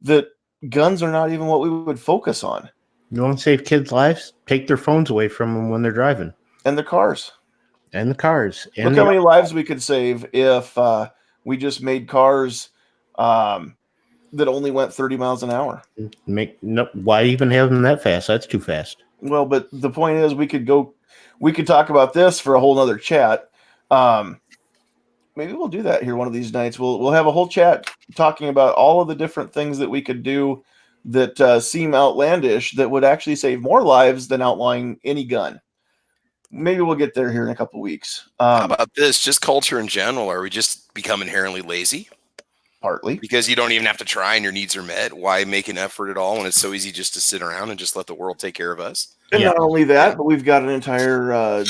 that guns are not even what we would focus on. You want to save kids' lives? Take their phones away from them when they're driving. And the cars. And the cars. And look how many lives we could save if we just made cars that only went 30 miles an hour. Why even have them that fast? That's too fast. Well, but the point is, we could talk about this for a whole nother chat. Maybe we'll do that here one of these nights. We'll have a whole chat talking about all of the different things that we could do that seem outlandish that would actually save more lives than outlawing any gun. Maybe we'll get there here in a couple weeks. How about this? Just culture in general. Are we just become inherently lazy? Partly. Because you don't even have to try and your needs are met. Why make an effort at all when it's so easy just to sit around and just let the world take care of us? And not only that, but we've got an entire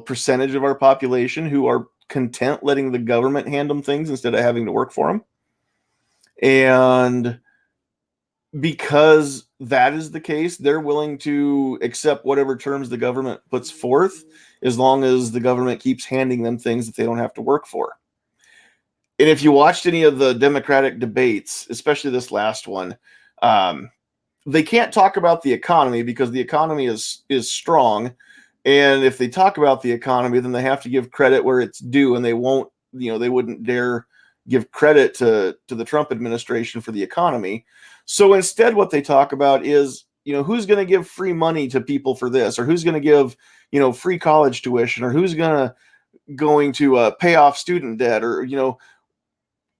percentage of our population who are content letting the government hand them things instead of having to work for them. And because that is the case, they're willing to accept whatever terms the government puts forth as long as the government keeps handing them things that they don't have to work for. And if you watched any of the Democratic debates, especially this last one, they can't talk about the economy because the economy is strong. And if they talk about the economy, then they have to give credit where it's due, and they wouldn't dare give credit to the Trump administration for the economy. So instead, what they talk about is, who's going to give free money to people for this, or who's going to give, free college tuition, or who's going to pay off student debt, or,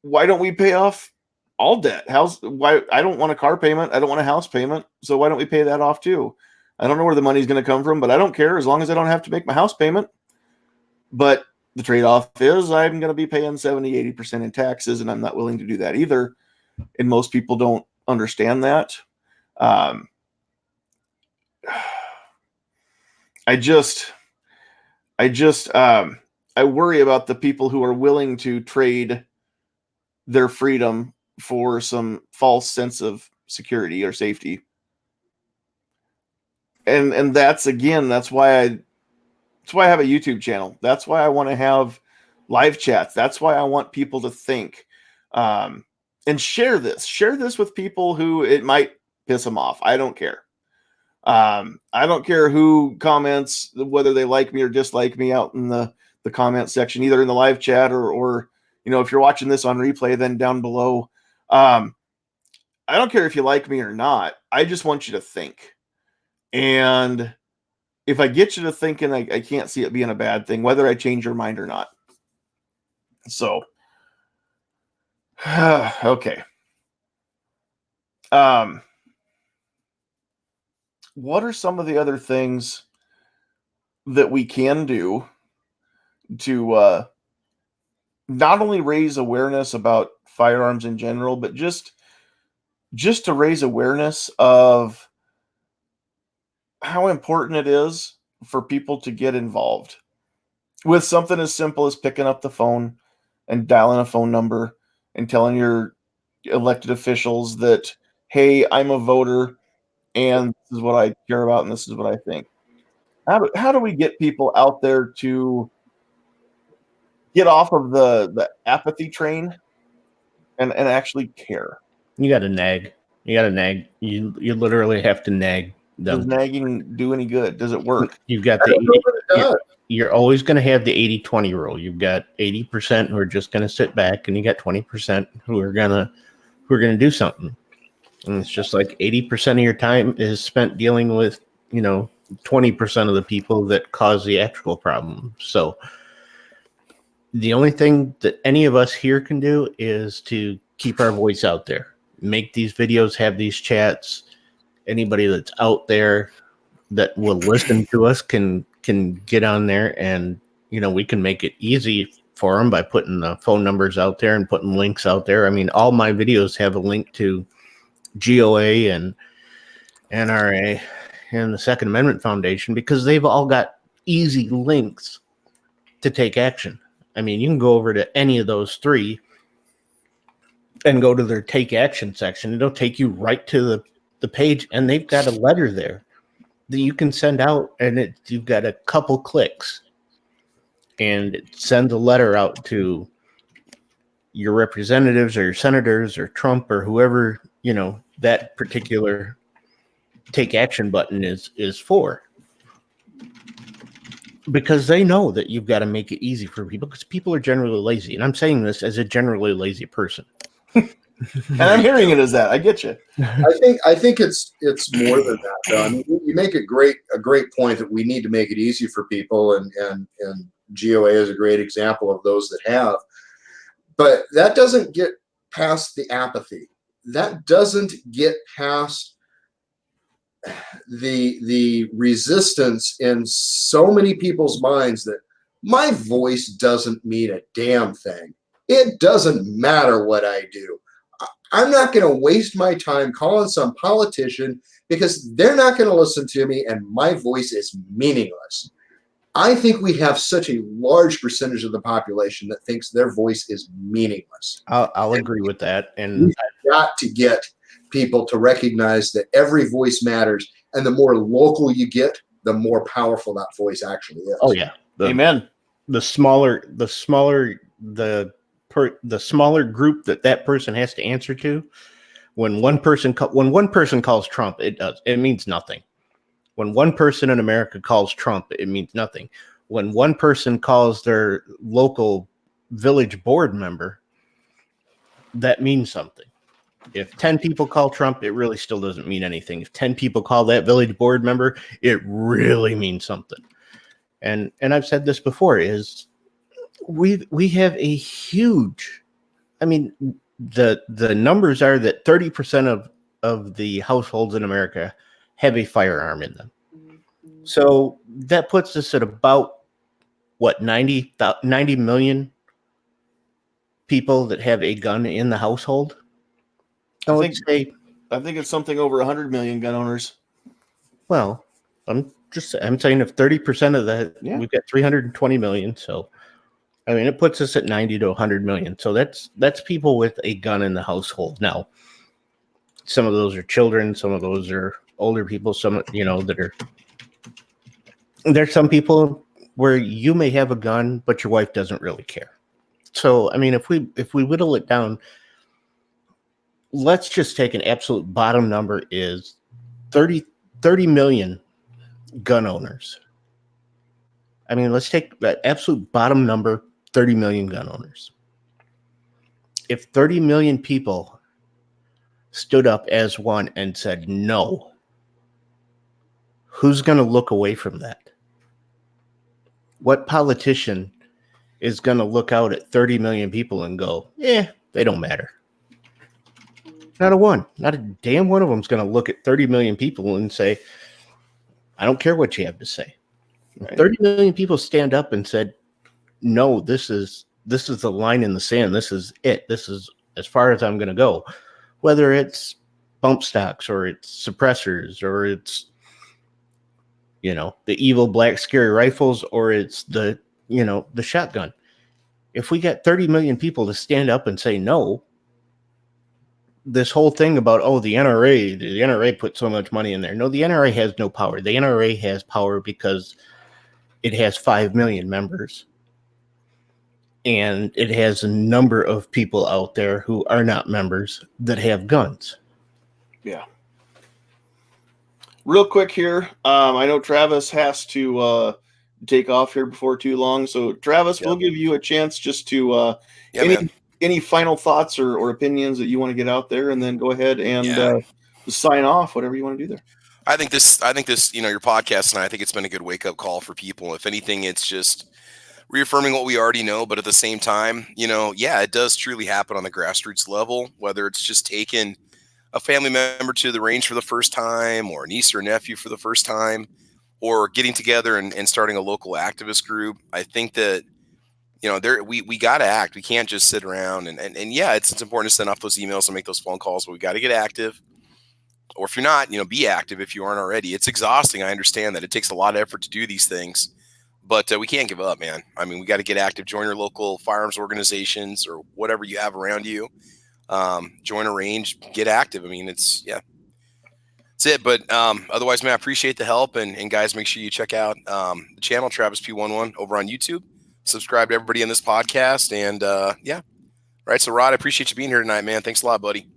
why don't we pay off all debt? Why I don't want a car payment. I don't want a house payment. So why don't we pay that off too? I don't know where the money's going to come from, but I don't care as long as I don't have to make my house payment. But the trade-off is I'm going to be paying 70-80% in taxes, and I'm not willing to do that either. And most people don't understand that. I worry about the people who are willing to trade their freedom for some false sense of security or safety. And that's why I have a YouTube channel. That's why I want to have live chats. That's why I want people to think and share this with people who it might piss them off. I don't care. I don't care who comments, whether they like me or dislike me out in the comment section, either in the live chat or if you're watching this on replay, then down below. I don't care if you like me or not. I just want you to think. And if I get you to thinking, I can't see it being a bad thing, whether I change your mind or not. So, okay. What are some of the other things that we can do to not only raise awareness about firearms in general, but just to raise awareness of how important it is for people to get involved with something as simple as picking up the phone and dialing a phone number and telling your elected officials that, hey, I'm a voter and this is what I care about and this is what I think. How do we get people out there to get off of the apathy train and actually care? You got to nag. You literally have to nag them. Does nagging do any good? Does it work? You've got you're always going to have the 80-20 rule. You've got 80% who are just going to sit back, and you got 20% who are going to do something. And it's just like 80% of your time is spent dealing with, 20% of the people that cause the actual problem. So the only thing that any of us here can do is to keep our voice out there, make these videos, have these chats. Anybody that's out there that will listen to us can get on there, and we can make it easy for them by putting the phone numbers out there and putting links out there. I mean, all my videos have a link to GOA and NRA and the Second Amendment Foundation because they've all got easy links to take action. I mean, you can go over to any of those three and go to their take action section. It'll take you right to the page, and they've got a letter there that you can send out, and you've got a couple clicks, and it sends a letter out to your representatives or your senators or Trump or whoever that particular take action button is for, because they know that you've got to make it easy for people, because people are generally lazy, and I'm saying this as a generally lazy person. And I'm hearing it as that. I get you. I think it's more than that, though. I mean, you make a great point that we need to make it easy for people, and GOA is a great example of those that have. But that doesn't get past the apathy. That doesn't get past the resistance in so many people's minds that my voice doesn't mean a damn thing. It doesn't matter what I do. I'm not going to waste my time calling some politician because they're not going to listen to me and my voice is meaningless. I think we have such a large percentage of the population that thinks their voice is meaningless. I'll agree with that. And we've got to get people to recognize that every voice matters, and the more local you get, the more powerful that voice actually is. oh yeah, Amen. The smaller group that person has to answer to. When one person calls Trump, it means nothing. When one person in America calls Trump, it means nothing. When one person calls their local village board member, that means something. If 10 people call Trump, it really still doesn't mean anything. If 10 people call that village board member, it really means something. And I've said this before, is we have a huge, I mean, the numbers are that 30% of the households in America have a firearm in them. So that puts us at about, what, 90 million people that have a gun in the household? I think it's something over 100 million gun owners. Well, I'm saying if 30% of that, we've got 320 million. So, I mean, it puts us at 90 to 100 million. So that's people with a gun in the household. Now, some of those are children. Some of those are older people. Some, that are, there's some people where you may have a gun, but your wife doesn't really care. So, I mean, if we whittle it down, let's just take an absolute bottom number is 30 million gun owners. I mean, let's take that absolute bottom number, 30 million gun owners. If 30 million people stood up as one and said no, who's going to look away from that? What politician is going to look out at 30 million people and go, they don't matter? Not a one. Not a damn one of them is going to look at 30 million people and say, I don't care what you have to say. Right. 30 million people stand up and said, no, this is the line in the sand. This is it. This is as far as I'm going to go. Whether it's bump stocks or it's suppressors or it's, the evil black scary rifles or it's the shotgun. If we got 30 million people to stand up and say no, this whole thing about, the NRA put so much money in there. No, the NRA has no power. The NRA has power because it has 5 million members. And it has a number of people out there who are not members that have guns. Yeah. Real quick here, I know Travis has to take off here before too long. So, Travis, we'll give you a chance just to any final thoughts or opinions that you want to get out there, and then go ahead and sign off, whatever you want to do there. I think this, your podcast, and I think it's been a good wake-up call for people. If anything, it's just reaffirming what we already know, but at the same time, it does truly happen on the grassroots level, whether it's just taking a family member to the range for the first time, or a niece or nephew for the first time, or getting together and starting a local activist group. I think that, we got to act. We can't just sit around and it's important to send off those emails and make those phone calls, but we got to get active. Or if you're not, be active if you aren't already. It's exhausting. I understand that it takes a lot of effort to do these things, but we can't give up, man. I mean, we got to get active. Join your local firearms organizations or whatever you have around you. Join a range, get active. I mean, that's it. But otherwise, man, I appreciate the help. And guys, make sure you check out the channel, Travis P11 over on YouTube. Subscribe to everybody in this podcast. And right. So, Rod, I appreciate you being here tonight, man. Thanks a lot, buddy.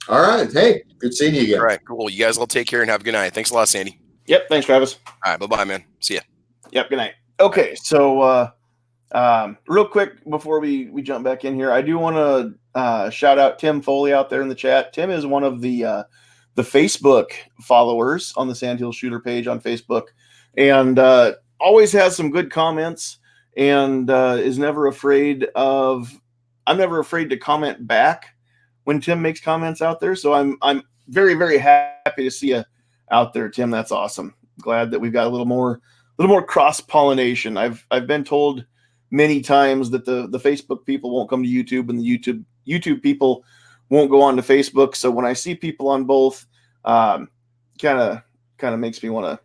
All right. Hey, good seeing you again. All right. Cool. You guys all take care and have a good night. Thanks a lot, Sandy. Yep. Thanks, Travis. All right. Bye-bye, man. See ya. Yep. Good night. Okay. So Real quick before we jump back in here, I do want to shout out Tim Foley out there in the chat. Tim is one of the Facebook followers on the Sandhills Shooter page on Facebook, and always has some good comments, and is never afraid of. I'm never afraid to comment back when Tim makes comments out there. So I'm very, very happy to see you out there, Tim. That's awesome. Glad that we've got a little more cross pollination. I've been told many times that the Facebook people won't come to YouTube, and the YouTube people won't go on to Facebook. So when I see people on both, kind of makes me want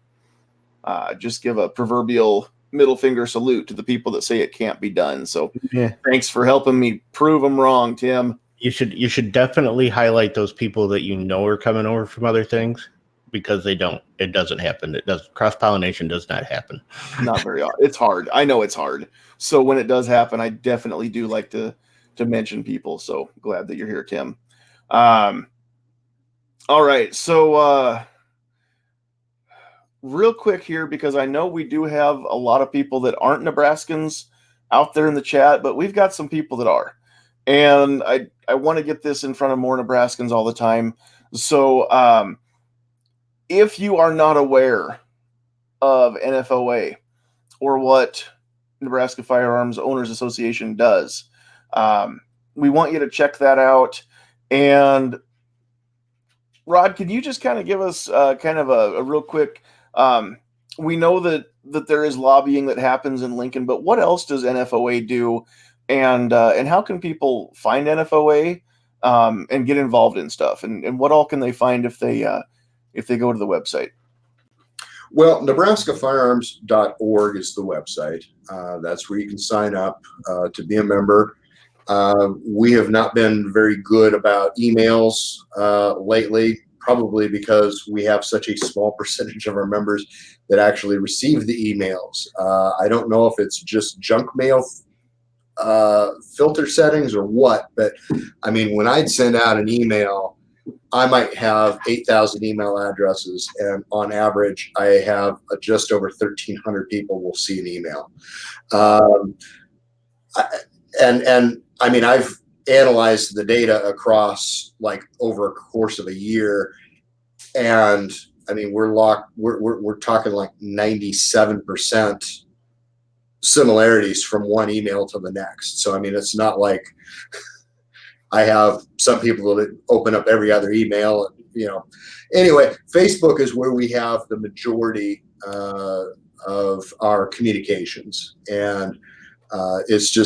to just give a proverbial middle finger salute to the people that say it can't be done. So Yeah. Thanks for helping me prove them wrong, Tim. You should definitely highlight those people that you know are coming over from other things, because they don't. It doesn't happen. It does. Cross-pollination does not happen. Not very often. It's hard. I know it's hard. So when it does happen, I definitely do like to mention people. So glad that you're here, Tim. All right. So real quick here, because I know we do have a lot of people that aren't Nebraskans out there in the chat, but we've got some people that are. And I want to get this in front of more Nebraskans all the time. So if you are not aware of NFOA or what Nebraska Firearms Owners Association does, we want you to check that out. And Rod, can you just kind of give us kind of a real quick, we know that there is lobbying that happens in Lincoln, but what else does NFOA do? And how can people find NFOA and get involved in stuff? And what all can they find if they go to the website? Well, NebraskaFirearms.org is the website. That's where you can sign up to be a member. We have not been very good about emails lately, probably because we have such a small percentage of our members that actually receive the emails. I don't know if it's just junk mail filter settings or what, but I mean, when I'd send out an email, I might have 8,000 email addresses, and on average, I have just over 1,300 people will see an email. And I mean, I've analyzed the data across like over a course of a year, and I mean, we're talking like 97% similarities from one email to the next. So I mean, it's not like I have some people that open up every other email, and anyway, Facebook is where we have the majority of our communications, and it's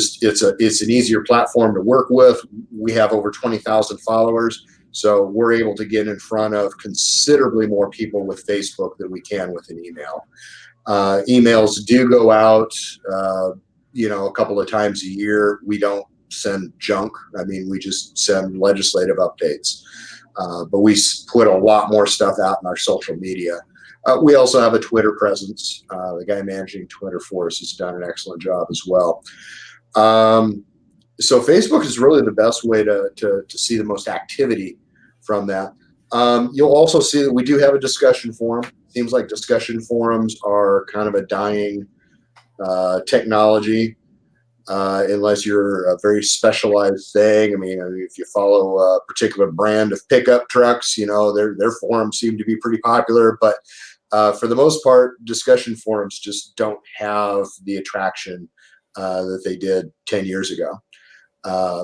an easier platform to work with. We have over 20,000 followers, so we're able to get in front of considerably more people with Facebook than we can with an email. Emails do go out, a couple of times a year. We don't send junk. I mean, we just send legislative updates. But we put a lot more stuff out in our social media. We also have a Twitter presence. The guy managing Twitter for us has done an excellent job as well. So Facebook is really the best way to see the most activity from that. You'll also see that we do have a discussion forum. Seems like discussion forums are kind of a dying technology, unless you're a very specialized thing. I mean, if you follow a particular brand of pickup trucks, their forums seem to be pretty popular. But for the most part, discussion forums just don't have the attraction that they did 10 years ago.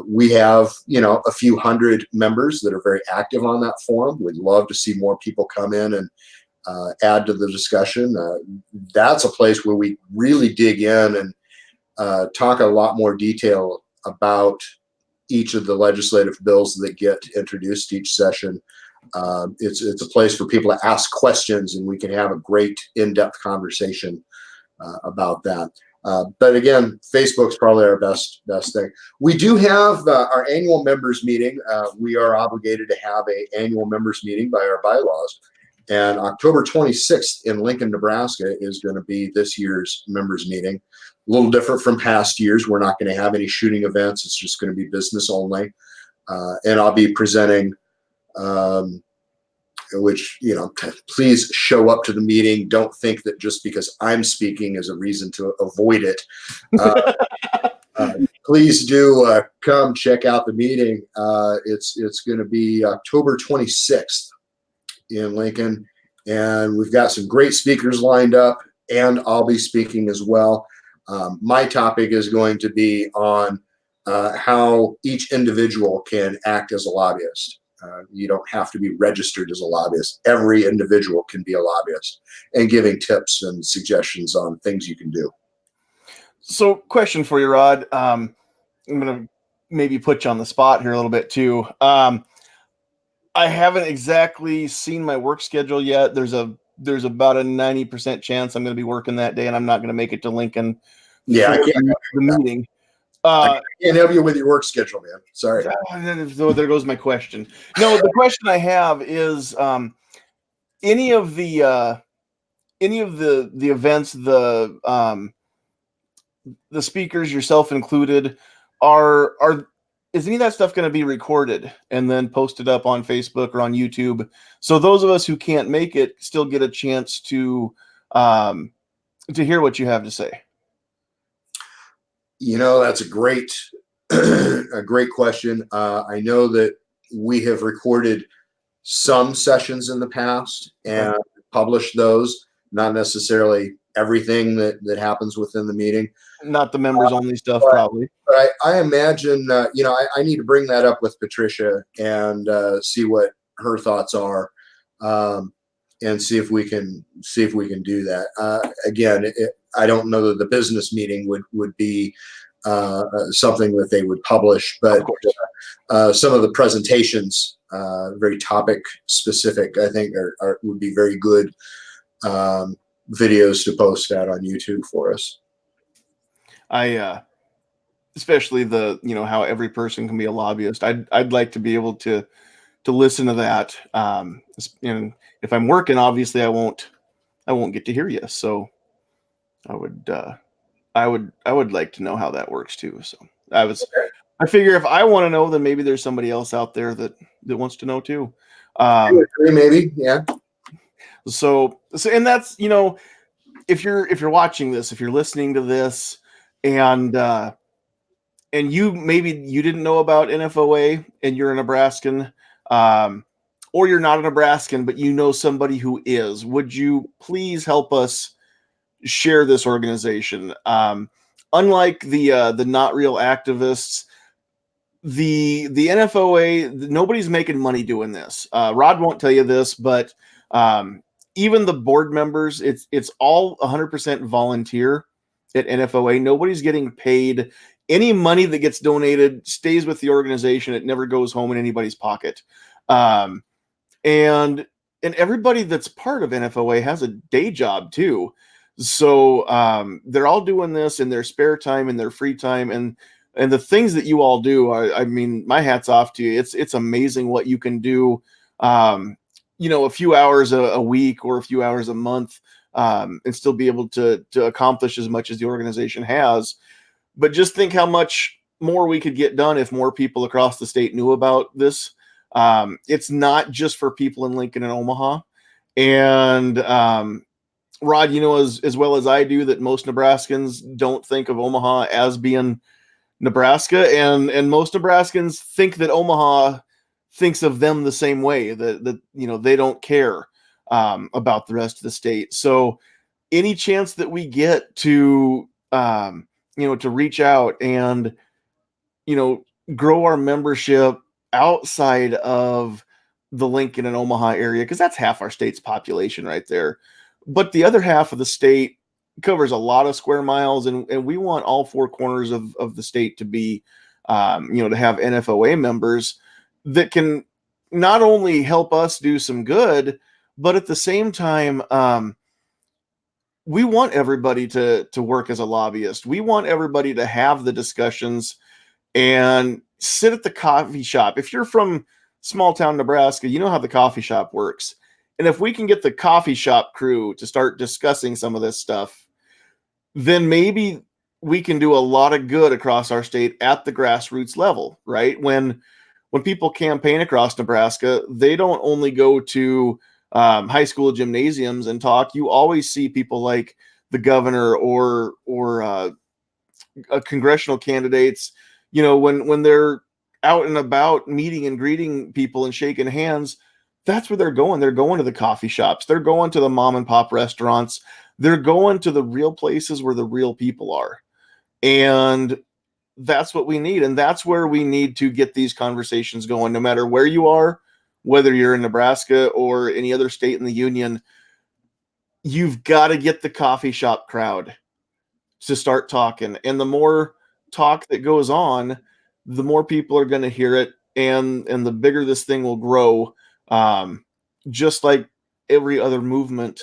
We have, a few hundred members that are very active on that forum. We'd love to see more people come in and add to the discussion. That's a place where we really dig in and talk a lot more detail about each of the legislative bills that get introduced each session. It's a place for people to ask questions, and we can have a great in-depth conversation about that. But again, Facebook's probably our best thing. We do have our annual members meeting. We are obligated to have an annual members meeting by our bylaws. And October 26th in Lincoln, Nebraska is going to be this year's members meeting. A little different from past years. We're not going to have any shooting events. It's just going to be business only. And I'll be presenting which, please show up to the meeting. Don't think that just because I'm speaking is a reason to avoid it. Please do come check out the meeting. It's going to be October 26th in Lincoln, and we've got some great speakers lined up, and I'll be speaking as well. My topic is going to be on how each individual can act as a lobbyist. You don't have to be registered as a lobbyist. Every individual can be a lobbyist, and giving tips and suggestions on things you can do. So, question for you, Rod. I'm going to maybe put you on the spot here a little bit too. I haven't exactly seen my work schedule yet. There's about a 90% chance I'm going to be working that day, and I'm not going to make it to Lincoln. Yeah, I can't the meeting. I can't help you with your work schedule, man. Sorry. So there goes my question. No, the question I have is any of the events, the speakers, yourself included, is any of that stuff going to be recorded and then posted up on Facebook or on YouTube? So those of us who can't make it still get a chance to hear what you have to say. That's a great question. I know that we have recorded some sessions in the past and published those, not necessarily everything that happens within the meeting. Not the members only stuff, probably. But I imagine, I need to bring that up with Patricia and see what her thoughts are, and see if we can do that. Again, I don't know that the business meeting would be something that they would publish, but some of the presentations, very topic specific, I think would be very good videos to post out on YouTube for us. Especially how every person can be a lobbyist. I'd like to be able to listen to that. And if I'm working, obviously I won't get to hear you. So I would like to know how that works too. So I figure if I want to know, then maybe there's somebody else out there that wants to know too. Maybe, yeah. So and that's, if you're watching this, if you're listening to this, and you didn't know about NFOA and you're a Nebraskan, or you're not a Nebraskan, but you know somebody who is, would you please help us share this organization? Unlike the not real activists, the NFOA, nobody's making money doing this. Rod won't tell you this, but even the board members, it's all 100% volunteer at NFOA. Nobody's getting paid. Any money that gets donated stays with the organization. It never goes home in anybody's pocket. And everybody that's part of NFOA has a day job too. So they're all doing this in their spare time, in their free time, and the things that you all do. I mean, my hat's off to you. It's amazing what you can do. A few hours a week or a few hours a month, and still be able to accomplish as much as the organization has. But just think how much more we could get done if more people across the state knew about this. It's not just for people in Lincoln and Omaha. And Rod, as well as I do, that most Nebraskans don't think of Omaha as being Nebraska, and most Nebraskans think that Omaha thinks of them the same way, that they don't care about the rest of the state. So any chance that we get to to reach out and grow our membership outside of the Lincoln and Omaha area, because that's half our state's population right there, but the other half of the state covers a lot of square miles, and we want all four corners of the state to be to have NFOA members that can not only help us do some good, but at the same time, we want everybody to work as a lobbyist. We want everybody to have the discussions and sit at the coffee shop. If you're from small town Nebraska, you know how the coffee shop works. And if we can get the coffee shop crew to start discussing some of this stuff, then maybe we can do a lot of good across our state at the grassroots level, right? When when people campaign across Nebraska, they don't only go to high school gymnasiums and talk. You always see people like the governor or congressional candidates. You know, when they're out and about meeting and greeting people and shaking hands, that's where they're going. They're going to the coffee shops. They're going to the mom and pop restaurants. They're going to the real places where the real people are. And that's what we need. And that's where we need to get these conversations going, no matter where you are, whether you're in Nebraska or any other state in the union. You've got to get the coffee shop crowd to start talking. And the more talk that goes on, the more people are going to hear it. And the bigger this thing will grow, just like every other movement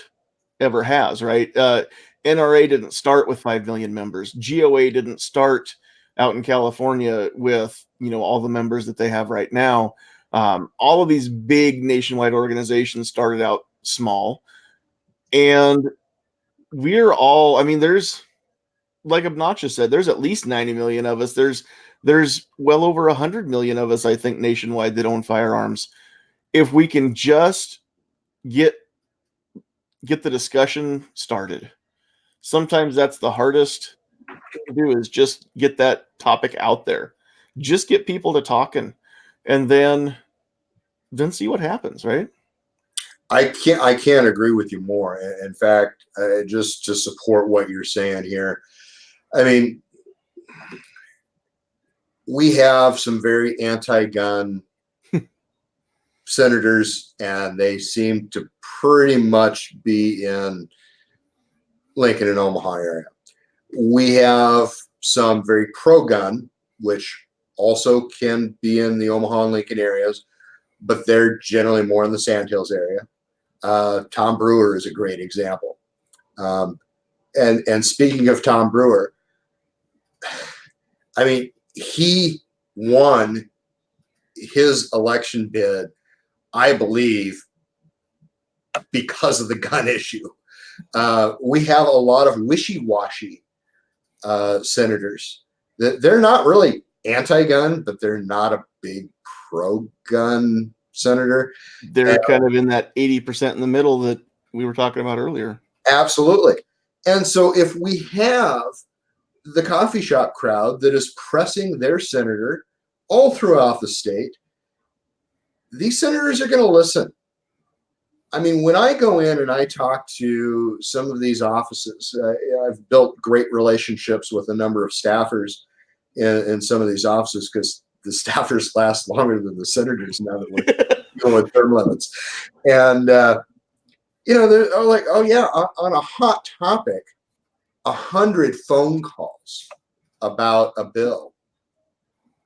ever has, right? NRA didn't start with 5 million members. GOA didn't start out in California with, you know, all the members that they have right now. All of these big nationwide organizations started out small. And we're all, I mean, there's, like Obnoxious said, there's at least 90 million of us. There's well over 100 million of us, I think, nationwide that own firearms. If we can just get the discussion started. Sometimes that's the hardest thing to do, is just get that topic out there. Just get people to talking, and then see what happens, right? I can't agree with you more. In fact, just to support what you're saying here, I mean, we have some very anti-gun senators, and they seem to pretty much be in Lincoln and Omaha area. We have some very pro-gun, which also can be in the Omaha and Lincoln areas, but they're generally more in the Sandhills area. Tom Brewer is a great example. And speaking of Tom Brewer, I mean, he won his election bid, I believe, because of the gun issue. We have a lot of wishy-washy senators. They're not really anti-gun, but they're not a big pro-gun senator. They're kind of in that 80% in the middle that we were talking about earlier. Absolutely. And so if we have the coffee shop crowd that is pressing their senator all throughout the state, these senators are going to listen. I mean, when I go in and I talk to some of these offices, I've built great relationships with a number of staffers in some of these offices, because the staffers last longer than the senators now that we're dealing with term limits. And, you know, they're like, oh, yeah, on a hot topic, 100 phone calls about a bill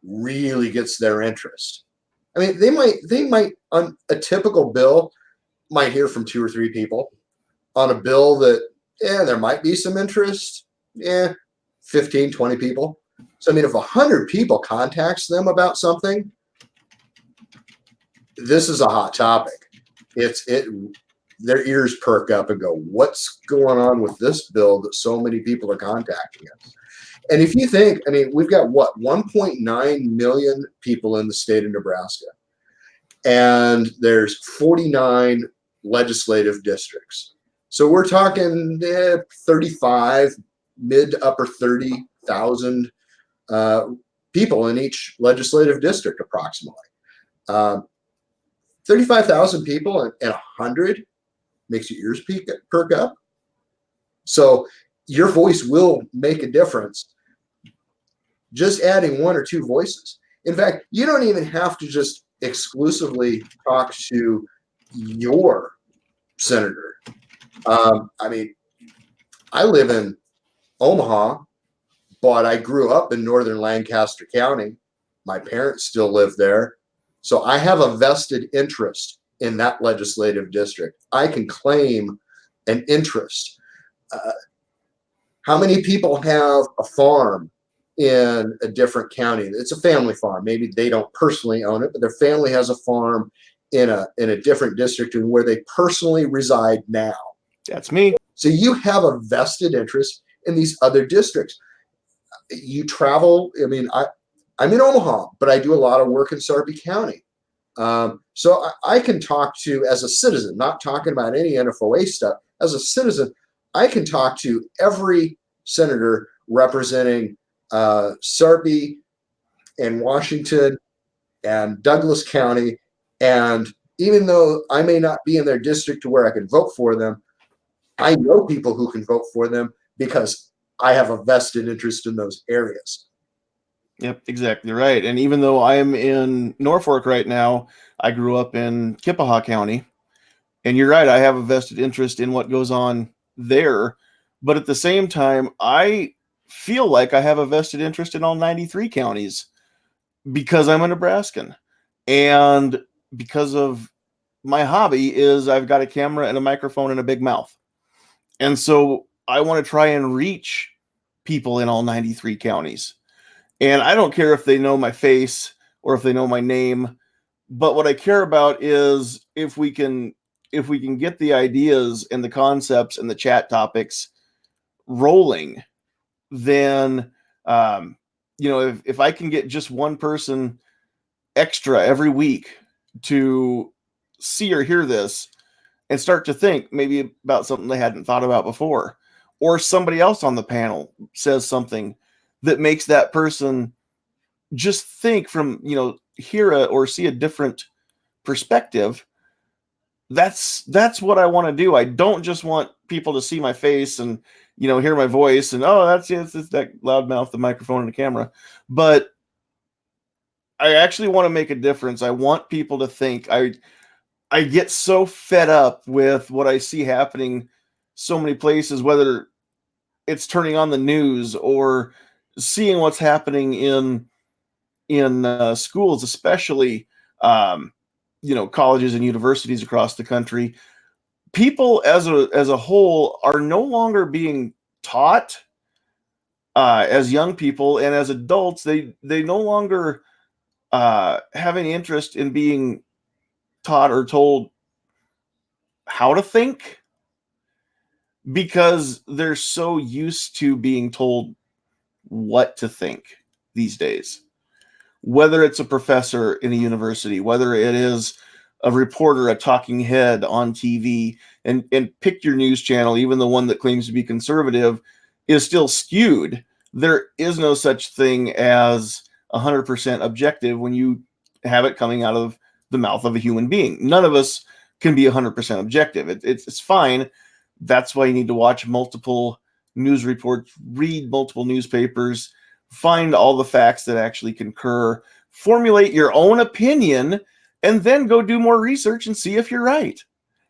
really gets their interest. I mean, they might on a typical bill might hear from 2 or 3 people. On a bill that, there might be some interest, 15, 20 people. So, I mean, if 100 people contacts them about something, this is a hot topic. Their ears perk up and go, what's going on with this bill that so many people are contacting us? And if you think, I mean, we've got 1.9 million people in the state of Nebraska, and there's 49 legislative districts. So we're talking 35, mid to upper 30,000 people in each legislative district, approximately. 35,000 people and 100 makes your ears perk up. So your voice will make a difference. Just adding 1 or 2 voices. In fact, you don't even have to just exclusively talk to your senator. I mean, I live in Omaha, but I grew up in northern Lancaster County. My parents still live there. So I have a vested interest in that legislative district. I can claim an interest. How many people have a farm in a different county? It's a family farm. Maybe they don't personally own it, but their family has a farm in a different district and where they personally reside now. That's me. So you have a vested interest in these other districts. You travel. I mean, I'm in Omaha, but I do a lot of work in Sarpy County. So I can talk to, as a citizen, not talking about any NFOA stuff, as a citizen, I can talk to every senator representing Sarpy and Washington and Douglas County. And even though I may not be in their district to where I can vote for them, I know people who can vote for them because I have a vested interest in those areas. Yep, exactly right. And even though I am in Norfolk right now, I grew up in Kippahaw County. And you're right, I have a vested interest in what goes on there. But at the same time, I feel like I have a vested interest in all 93 counties because I'm a Nebraskan. And because of my hobby is I've got a camera and a microphone and a big mouth. And so I want to try and reach people in all 93 counties. And I don't care if they know my face or if they know my name, but what I care about is if we can get the ideas and the concepts and the chat topics rolling, then if I can get just one person extra every week to see or hear this and start to think maybe about something they hadn't thought about before, or somebody else on the panel says something that makes that person just think from, hear or see a different perspective. That's what I want to do. I don't just want people to see my face and, hear my voice and, oh, it's that loudmouth, the microphone and the camera. But I actually want to make a difference. I want people to think. I get so fed up with what I see happening so many places, whether it's turning on the news or seeing what's happening in schools, especially colleges and universities across the country. People as a whole are no longer being taught as young people, and as adults they no longer have any interest in being taught or told how to think, because they're so used to being told what to think these days. Whether it's a professor in a university, whether it is a reporter, a talking head on TV, and pick your news channel, even the one that claims to be conservative is still skewed. There is no such thing as 100% objective when you have it coming out of the mouth of a human being. None of us can be 100% objective. It's fine. That's why you need to watch multiple news reports, read multiple newspapers, find all the facts that actually concur, formulate your own opinion, and then go do more research and see if you're right.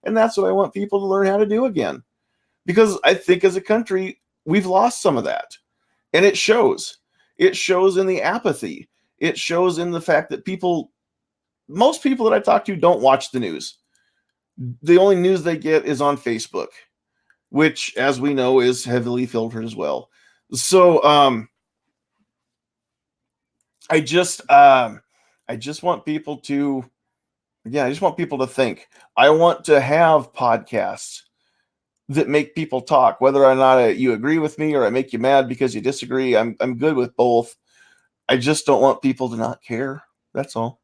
And that's what I want people to learn how to do again. Because I think as a country, we've lost some of that. And it shows. It shows in the apathy. It shows in the fact that most people that I talk to don't watch the news. The only news they get is on Facebook, which, as we know, is heavily filtered as well. So, I just want people to, I just want people to think. I want to have podcasts that make people talk, whether or not you agree with me or I make you mad because you disagree. I'm good with both. I just don't want people to not care. That's all.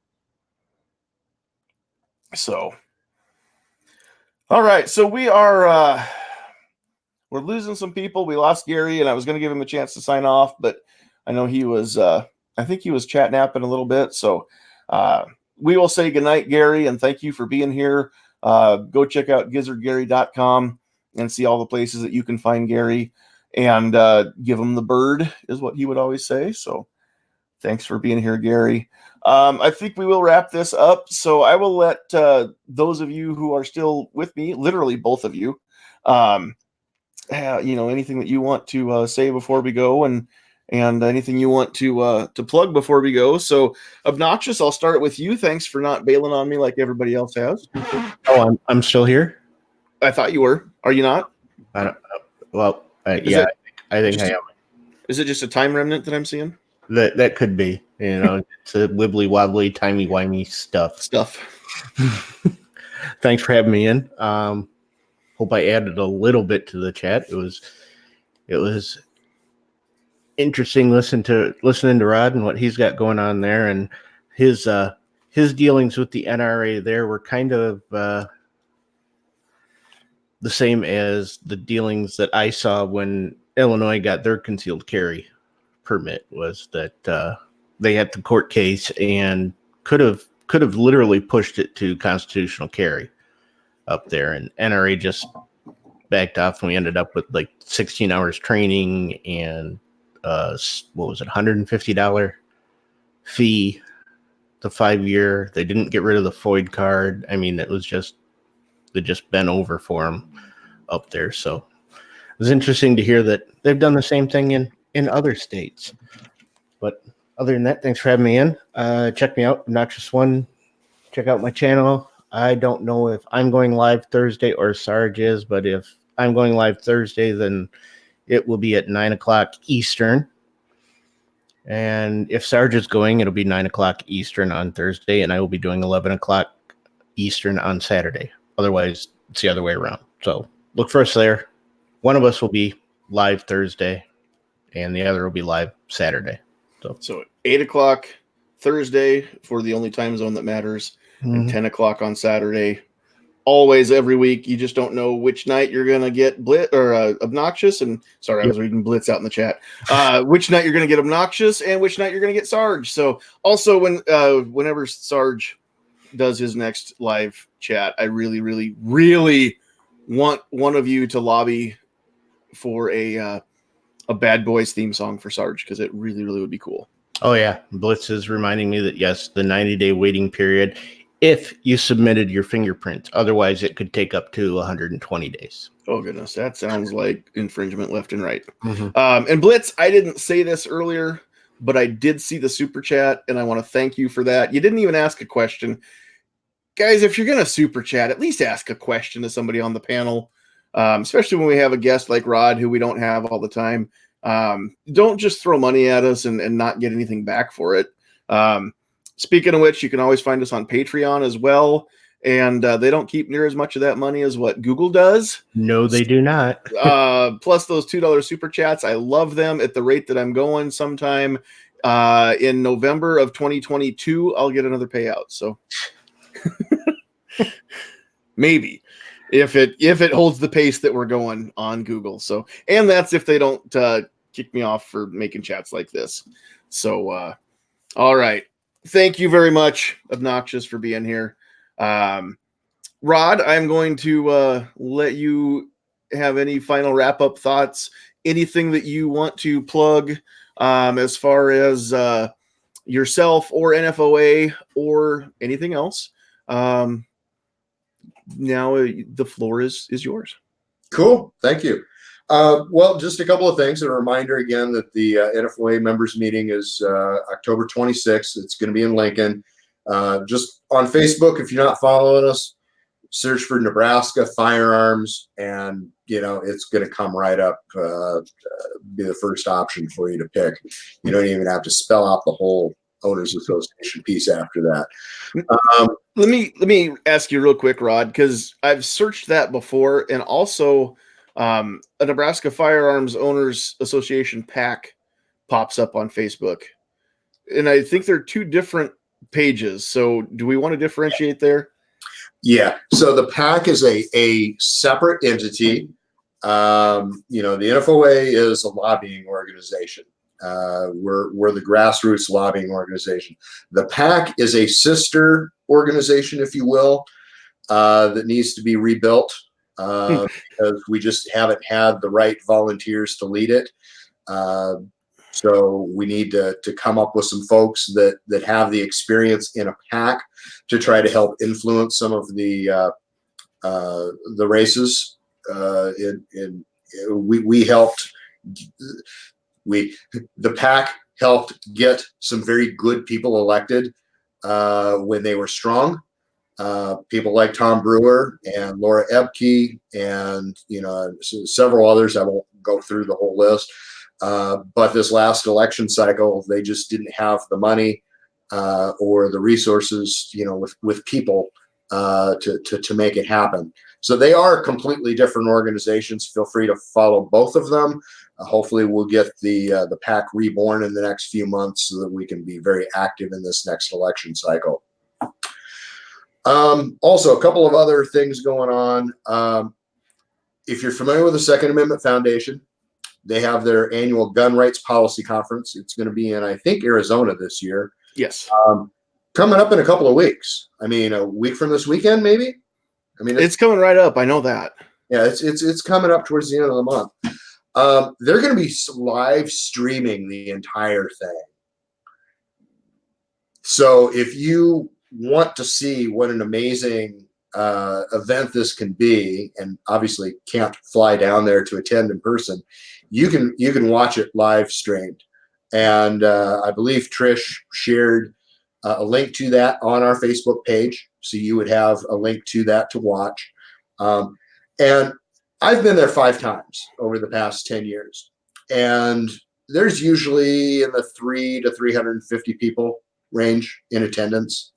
So, all right. So we're losing some people. We lost Gary, and I was going to give him a chance to sign off, but I know he was, I think he was chat napping a little bit. So we will say goodnight, Gary, and thank you for being here. Go check out gizzardgary.com and see all the places that you can find Gary, and give him the bird is what he would always say. So thanks for being here, Gary. I think we will wrap this up. So I will let those of you who are still with me, literally both of you, anything that you want to say before we go, and anything you want to plug before we go. So, Obnoxious, I'll start with you. Thanks for not bailing on me like everybody else has. Oh, I'm still here. I thought you were. Are you not? I don't. Well, yeah, I think I am. Is it just a time remnant that I'm seeing? That could be. It's a wibbly wobbly, timey wimey stuff. Thanks for having me in. Hope I added a little bit to the chat. It was interesting listening to Rod and what he's got going on there, and his dealings with the NRA there were kind of the same as the dealings that I saw when Illinois got their concealed carry permit. Was that they had the court case and could have literally pushed it to constitutional carry up there, and NRA just backed off, and we ended up with like 16 hours training and what was it, $150 fee, the 5-year. They didn't get rid of the FOID card. I mean, it just bent over for them up there. So it was interesting to hear that they've done the same thing in other states. But other than that, thanks for having me in. Check me out, Obnoxious One. Check out my channel. I don't know if I'm going live Thursday or Sarge is, but if I'm going live Thursday, then it will be at 9 o'clock Eastern. And if Sarge is going, it'll be 9 o'clock Eastern on Thursday, and I will be doing 11 o'clock Eastern on Saturday. Otherwise, it's the other way around. So look for us there. One of us will be live Thursday, and the other will be live Saturday. So 8 o'clock Thursday for the only time zone that matters, and 10 o'clock on Saturday. Always, every week. You just don't know which night you're going to get Blitz or Obnoxious. And sorry, I was reading Blitz out in the chat. Which night you're going to get Obnoxious and which night you're going to get Sarge. So also whenever Sarge does his next live chat, I really, really, really want one of you to lobby for a Bad Boys theme song for Sarge, because it really, really would be cool. Oh, yeah. Blitz is reminding me that, yes, the 90-day waiting period, if you submitted your fingerprints. Otherwise, it could take up to 120 days. Oh, goodness. That sounds like infringement left and right. And Blitz, I didn't say this earlier, but I did see the super chat, and I want to thank you for that. You didn't even ask a question. Guys, if you're going to super chat, at least ask a question to somebody on the panel, especially when we have a guest like Rod, who we don't have all the time. Don't just throw money at us and not get anything back for it. Speaking of which, you can always find us on Patreon as well. And they don't keep near as much of that money as what Google does. No, they do not. Plus those $2 super chats. I love them at the rate that I'm going. Sometime in November of 2022, I'll get another payout. So maybe if it holds the pace that we're going on Google. So, and that's if they don't kick me off for making chats like this. So, all right. Thank you very much, Obnoxious, for being here. Rod, I'm going to let you have any final wrap-up thoughts, anything that you want to plug as far as yourself or NFOA or anything else. Now the floor is yours. Cool. Thank you. Well, just a couple of things. A reminder again that the NFOA members meeting is October 26th. It's going to be in Lincoln. Just on Facebook, if you're not following us, search for Nebraska Firearms, and it's going to come right up. Be the first option for you to pick. You don't even have to spell out the whole Owners Association piece after that. Let me ask you real quick, Rod, because I've searched that before, and also a Nebraska Firearms Owners Association PAC pops up on Facebook, and I think they're two different pages. So do we want to differentiate there? Yeah. So the PAC is a separate entity. The NFOA is a lobbying organization. We're the grassroots lobbying organization. The PAC is a sister organization, if you will, that needs to be rebuilt because we just haven't had the right volunteers to lead it. So we need to come up with some folks that have the experience in a PAC to try to help influence some of the races. The PAC helped get some very good people elected when they were strong. People like Tom Brewer and Laura Ebke and several others. I won't go through the whole list. But this last election cycle, they just didn't have the money or the resources, with people to make it happen. So they are completely different organizations. Feel free to follow both of them. Hopefully, we'll get the PAC reborn in the next few months so that we can be very active in this next election cycle. Also, a couple of other things going on. If you're familiar with the Second Amendment Foundation, they have their annual gun rights policy conference. It's going to be in, I think, Arizona this year. Yes. Coming up in a couple of weeks. I mean, a week from this weekend, maybe. I mean, it's coming right up. I know that. Yeah, it's coming up towards the end of the month. They're going to be live streaming the entire thing. So if you want to see what an amazing event this can be, and obviously can't fly down there to attend in person, you can watch it live streamed. And I believe Trish shared a link to that on our Facebook page, so you would have a link to that to watch. And I've been there 5 times over the past 10 years, and there's usually in the 300 to 350 people range in attendance.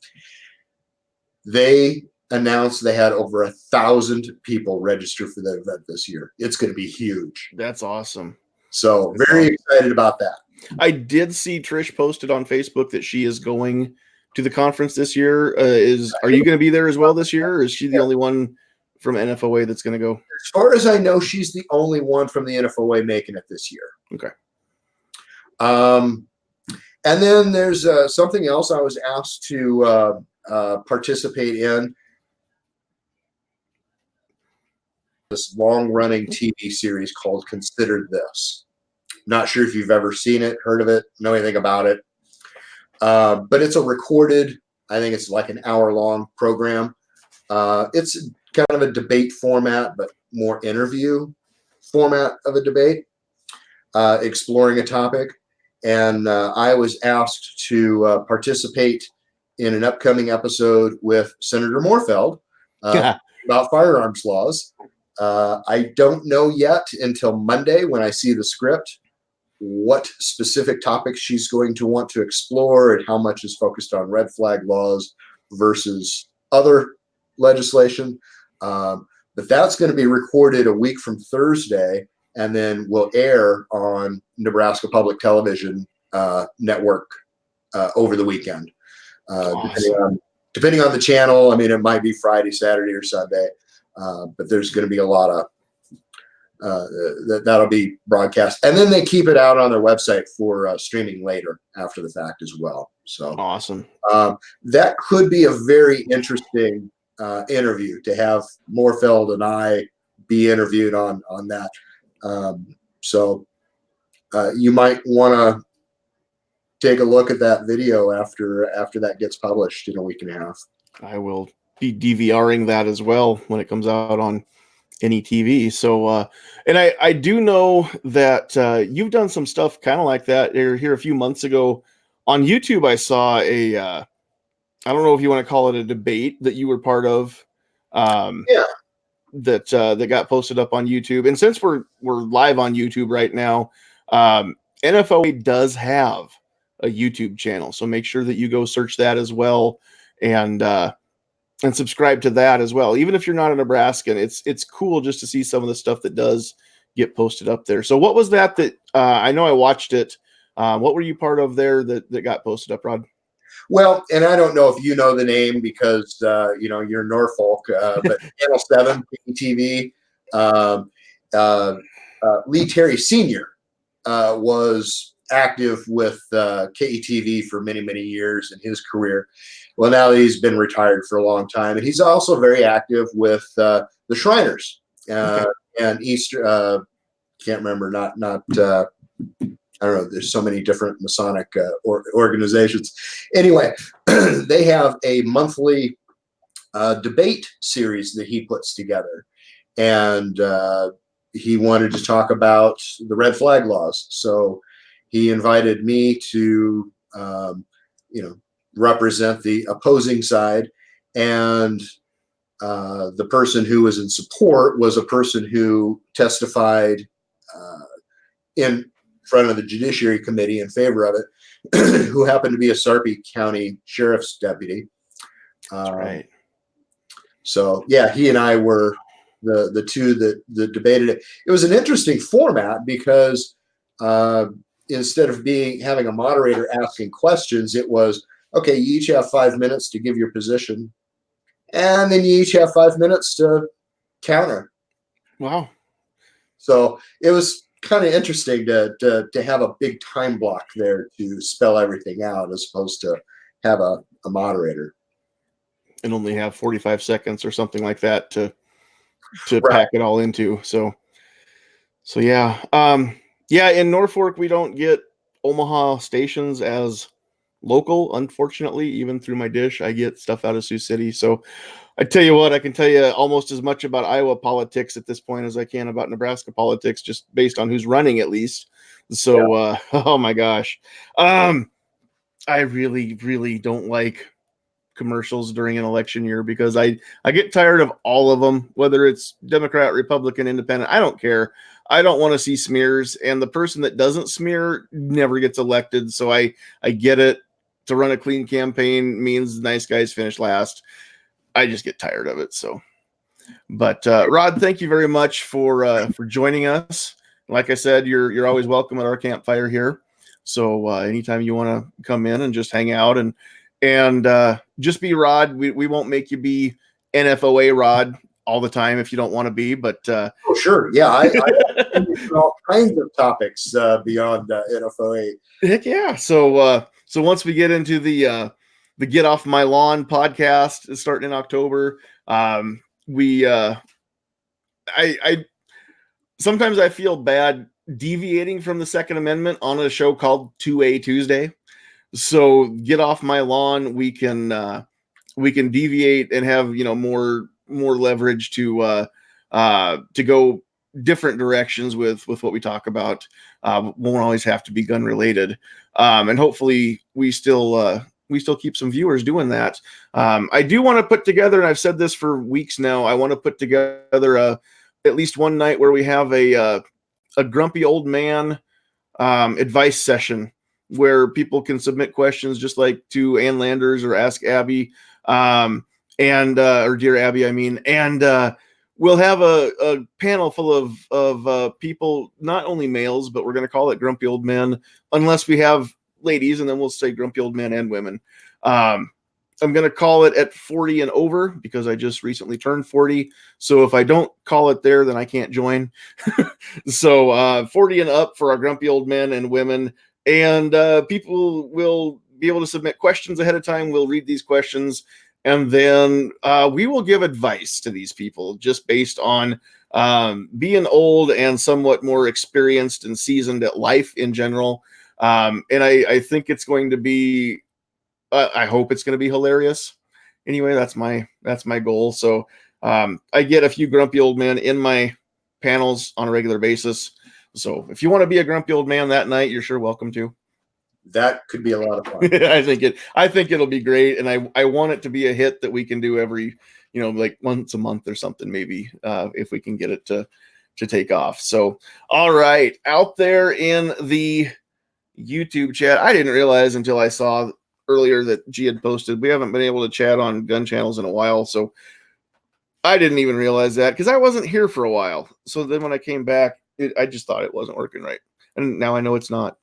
They announced they had over 1,000 people register for the event this year. It's going to be huge. That's awesome. So very excited about that. I did see Trish posted on Facebook that she is going to the conference this year. Are you going to be there as well this year, or is she the only one from NFOA that's going to go? As far as I know, she's the only one from the NFOA making it this year. Okay. And then there's something else I was asked to participate in. This long-running TV series called Consider This. Not sure if you've ever seen it, heard of it, know anything about it. But it's a recorded, I think it's like an hour-long program. It's kind of a debate format, but more interview format of a debate, exploring a topic. And I was asked to participate in an upcoming episode with Senator Moorfeld about firearms laws. I don't know yet until Monday when I see the script what specific topics she's going to want to explore and how much is focused on red flag laws versus other legislation. But that's going to be recorded a week from Thursday and then will air on Nebraska Public Television network over the weekend. Awesome. Depending on the channel, I mean, it might be Friday, Saturday, or Sunday. But there's going to be a lot of that'll be broadcast, and then they keep it out on their website for streaming later after the fact as well. So awesome. That could be a very interesting interview to have Moorfeld and I be interviewed on that. So you might want to take a look at that video after that gets published in a week and a half. I will be DVRing that as well when it comes out on any TV. So, and I do know that you've done some stuff kind of like that here a few months ago on YouTube. I saw I don't know if you want to call it a debate that you were part of. That got posted up on YouTube. And since we're live on YouTube right now, NFOA does have a YouTube channel. So make sure that you go search that as well. And subscribe to that as well. Even if you're not a Nebraskan, it's cool just to see some of the stuff that does get posted up there. So what was that I know I watched it. What were you part of there that got posted up, Rod? Well, and I don't know if you know the name because you're Norfolk, but Channel 7 TV, Lee Terry Sr. Was active with KETV for many, many years in his career. Well, now he's been retired for a long time, and he's also very active with the Shriners and Easter. Can't remember. Not. I don't know. There's so many different Masonic organizations. Anyway, they have a monthly debate series that he puts together, and he wanted to talk about the red flag laws. So he invited me to, represent the opposing side, and the person who was in support was a person who testified in front of the Judiciary Committee in favor of it, who happened to be a Sarpy County Sheriff's deputy. That's right. So yeah, he and I were the two that debated it. It was an interesting format because instead of having a moderator asking questions, it was okay. You each have 5 minutes to give your position, and then you each have 5 minutes to counter. Wow. So it was kind of interesting to have a big time block there to spell everything out, as opposed to have a moderator. And only have 45 seconds or something like that to Right. pack it all into. So yeah. Yeah, in Norfolk we don't get Omaha stations as local, unfortunately. Even through my dish, I get stuff out of Sioux City. So I tell you what, I can tell you almost as much about Iowa politics at this point as I can about Nebraska politics, just based on who's running, at least. So, oh my gosh, I really, really don't like commercials during an election year because I get tired of all of them, whether it's Democrat, Republican, Independent. I don't care. I don't want to see smears, and the person that doesn't smear never gets elected. So I get it. To run a clean campaign means nice guys finish last. I just get tired of it. So, but Rod, thank you very much for joining us. Like I said, you're always welcome at our campfire here. So anytime you want to come in and just hang out and just be Rod, we won't make you be NFOA Rod all the time if you don't want to be. But oh sure, yeah, I all kinds of topics beyond NFOA. Heck yeah! So once we get into the Get Off My Lawn podcast starting in October, I sometimes I feel bad deviating from the Second Amendment on a show called 2A Tuesday. So Get Off My Lawn, we can deviate and have more leverage to go different directions with what we talk about. Won't always have to be gun related, and hopefully we still keep some viewers doing that. I do want to put together, and I've said this for weeks now, I want to put together at least one night where we have a grumpy old man advice session where people can submit questions just like to Ann Landers or Ask Abby, or Dear Abby, I mean, and we'll have a panel full of people, not only males, but we're going to call it grumpy old men, unless we have ladies, and then we'll say grumpy old men and women. I'm going to call it at 40 and over because I just recently turned 40. So if I don't call it there, then I can't join. So 40 and up for our grumpy old men and women. And people will be able to submit questions ahead of time. We'll read these questions. And then we will give advice to these people just based on being old and somewhat more experienced and seasoned at life in general. And I think it's going to be, I hope it's going to be hilarious. Anyway, that's my goal. So I get a few grumpy old men in my panels on a regular basis. So if you want to be a grumpy old man that night, you're sure welcome to. That could be a lot of fun. I think it'll be great, and I want it to be a hit that we can do every, like once a month or something, maybe if we can get it to take off. So all right, out there in the YouTube chat, I didn't realize until I saw earlier that G had posted, we haven't been able to chat on gun channels in a while, so I didn't even realize that because I wasn't here for a while. So then when I came back, I just thought it wasn't working right, and now I know it's not.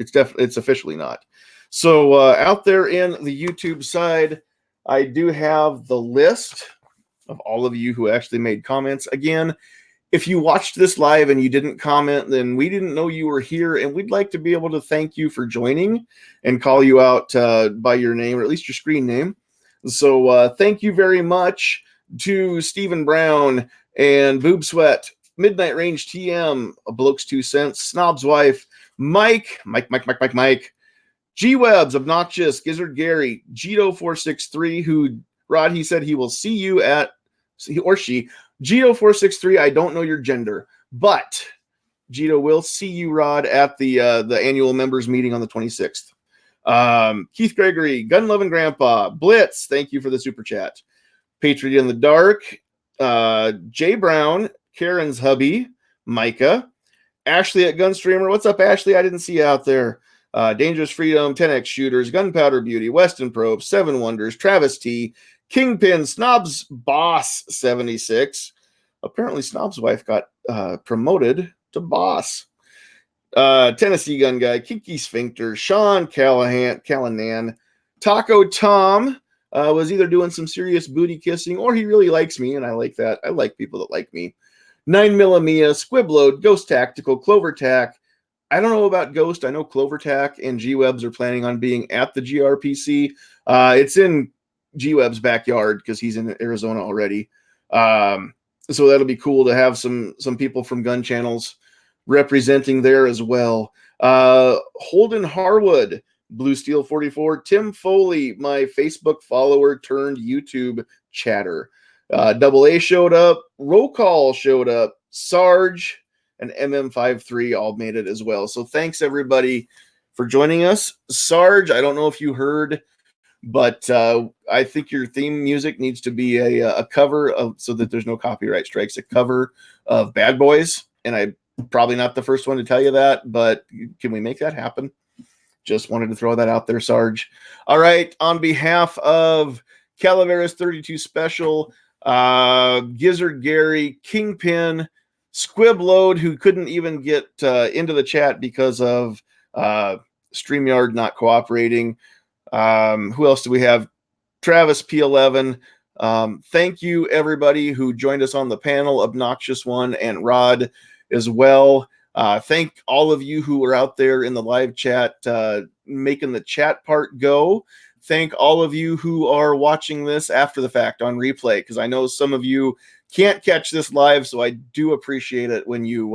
It's officially not. So out there in the YouTube side, I do have the list of all of you who actually made comments. Again, if you watched this live and you didn't comment, then we didn't know you were here, and we'd like to be able to thank you for joining and call you out by your name, or at least your screen name. So thank you very much to Stephen Brown and Boob Sweat, Midnight Range TM, A Bloke's 2 Cents, Snob's Wife, Mike, G-Webs, Obnoxious, Gizzard Gary, Gito463, who, Rod, he said he will see you at, or she, Gito463, I don't know your gender, but Gito will see you, Rod, at the annual members meeting on the 26th. Keith Gregory, Gun Loving Grandpa, Blitz, thank you for the super chat. Patriot in the Dark, Jay Brown, Karen's hubby, Micah, Ashley at Gunstreamer. What's up, Ashley? I didn't see you out there. Dangerous Freedom, 10X Shooters, Gunpowder Beauty, Weston Probe, Seven Wonders, Travis T, Kingpin, Snob's Boss 76. Apparently, Snob's wife got promoted to boss. Tennessee Gun Guy, Kiki Sphincter, Sean Callanan, Taco Tom was either doing some serious booty kissing or he really likes me, and I like that. I like people that like me. 9mm, Squibload, Ghost Tactical, Clover Tack. I don't know about Ghost. I know Clover Tack and G-Webs are planning on being at the GRPC. It's in G-Web's backyard because he's in Arizona already. So that'll be cool to have some people from gun channels representing there as well. Holden Harwood, Blue Steel 44, Tim Foley, my Facebook follower turned YouTube chatter. Double A showed up, Roll Call showed up, Sarge and MM53 all made it as well. So thanks everybody for joining us. Sarge, I don't know if you heard, but I think your theme music needs to be a cover of, so that there's no copyright strikes, a cover of Bad Boys. And I'm probably not the first one to tell you that, but can we make that happen? Just wanted to throw that out there, Sarge. All right. On behalf of Calaveras 32 Special, Gizzard Gary, Kingpin, Squibload, who couldn't even get into the chat because of StreamYard not cooperating. Who else do we have? Travis P11. Thank you, everybody who joined us on the panel, Obnoxious One and Rod as well. Thank all of you who were out there in the live chat making the chat part go. Thank all of you who are watching this after the fact on replay, because I know some of you can't catch this live, so I do appreciate it when you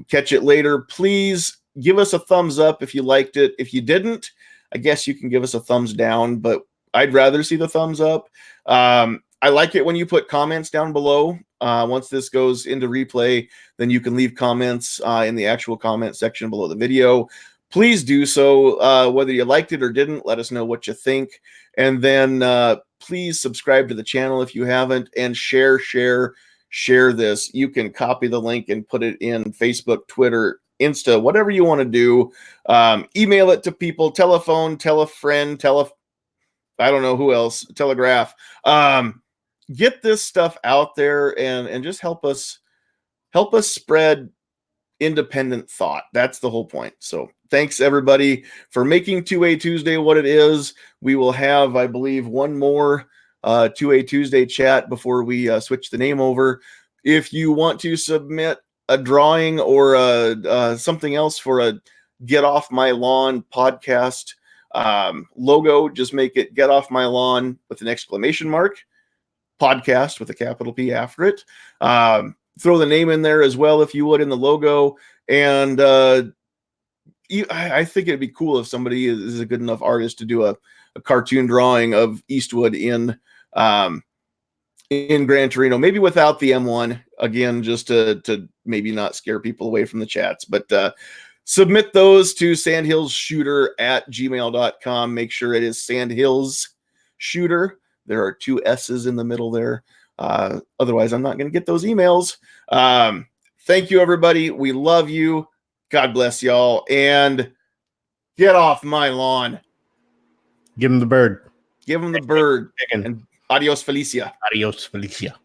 catch it later. Please give us a thumbs up if you liked it. If you didn't, I guess you can give us a thumbs down, but I'd rather see the thumbs up. I like it when you put comments down below. Once this goes into replay, then you can leave comments in the actual comment section below the video. Please do so. Whether you liked it or didn't, let us know what you think. And then please subscribe to the channel if you haven't, and share this. You can copy the link and put it in Facebook, Twitter, Insta, whatever you want to do. Email it to people, telephone, tell a friend, I don't know who else, telegraph. Get this stuff out there and just help us spread independent thought. That's the whole point. So thanks everybody for making 2A Tuesday what it is. We will have, I believe, one more 2A Tuesday chat before we switch the name over. If you want to submit a drawing or something else for a Get Off My Lawn podcast logo, just make it Get Off My Lawn with an exclamation mark, podcast with a capital P after it. Throw the name in there as well, if you would, in the logo. And I think it'd be cool if somebody is a good enough artist to do a cartoon drawing of Eastwood in Gran Torino, maybe without the M1, again, just to maybe not scare people away from the chats. But submit those to sandhillsshooter@gmail.com. Make sure it is Sandhills Shooter. There are 2 S's in the middle there. Otherwise, I'm not going to get those emails. Thank you, everybody. We love you. God bless y'all. And get off my lawn. Give him the bird. Give him the bird. Chicken. And adios, Felicia. Adios, Felicia.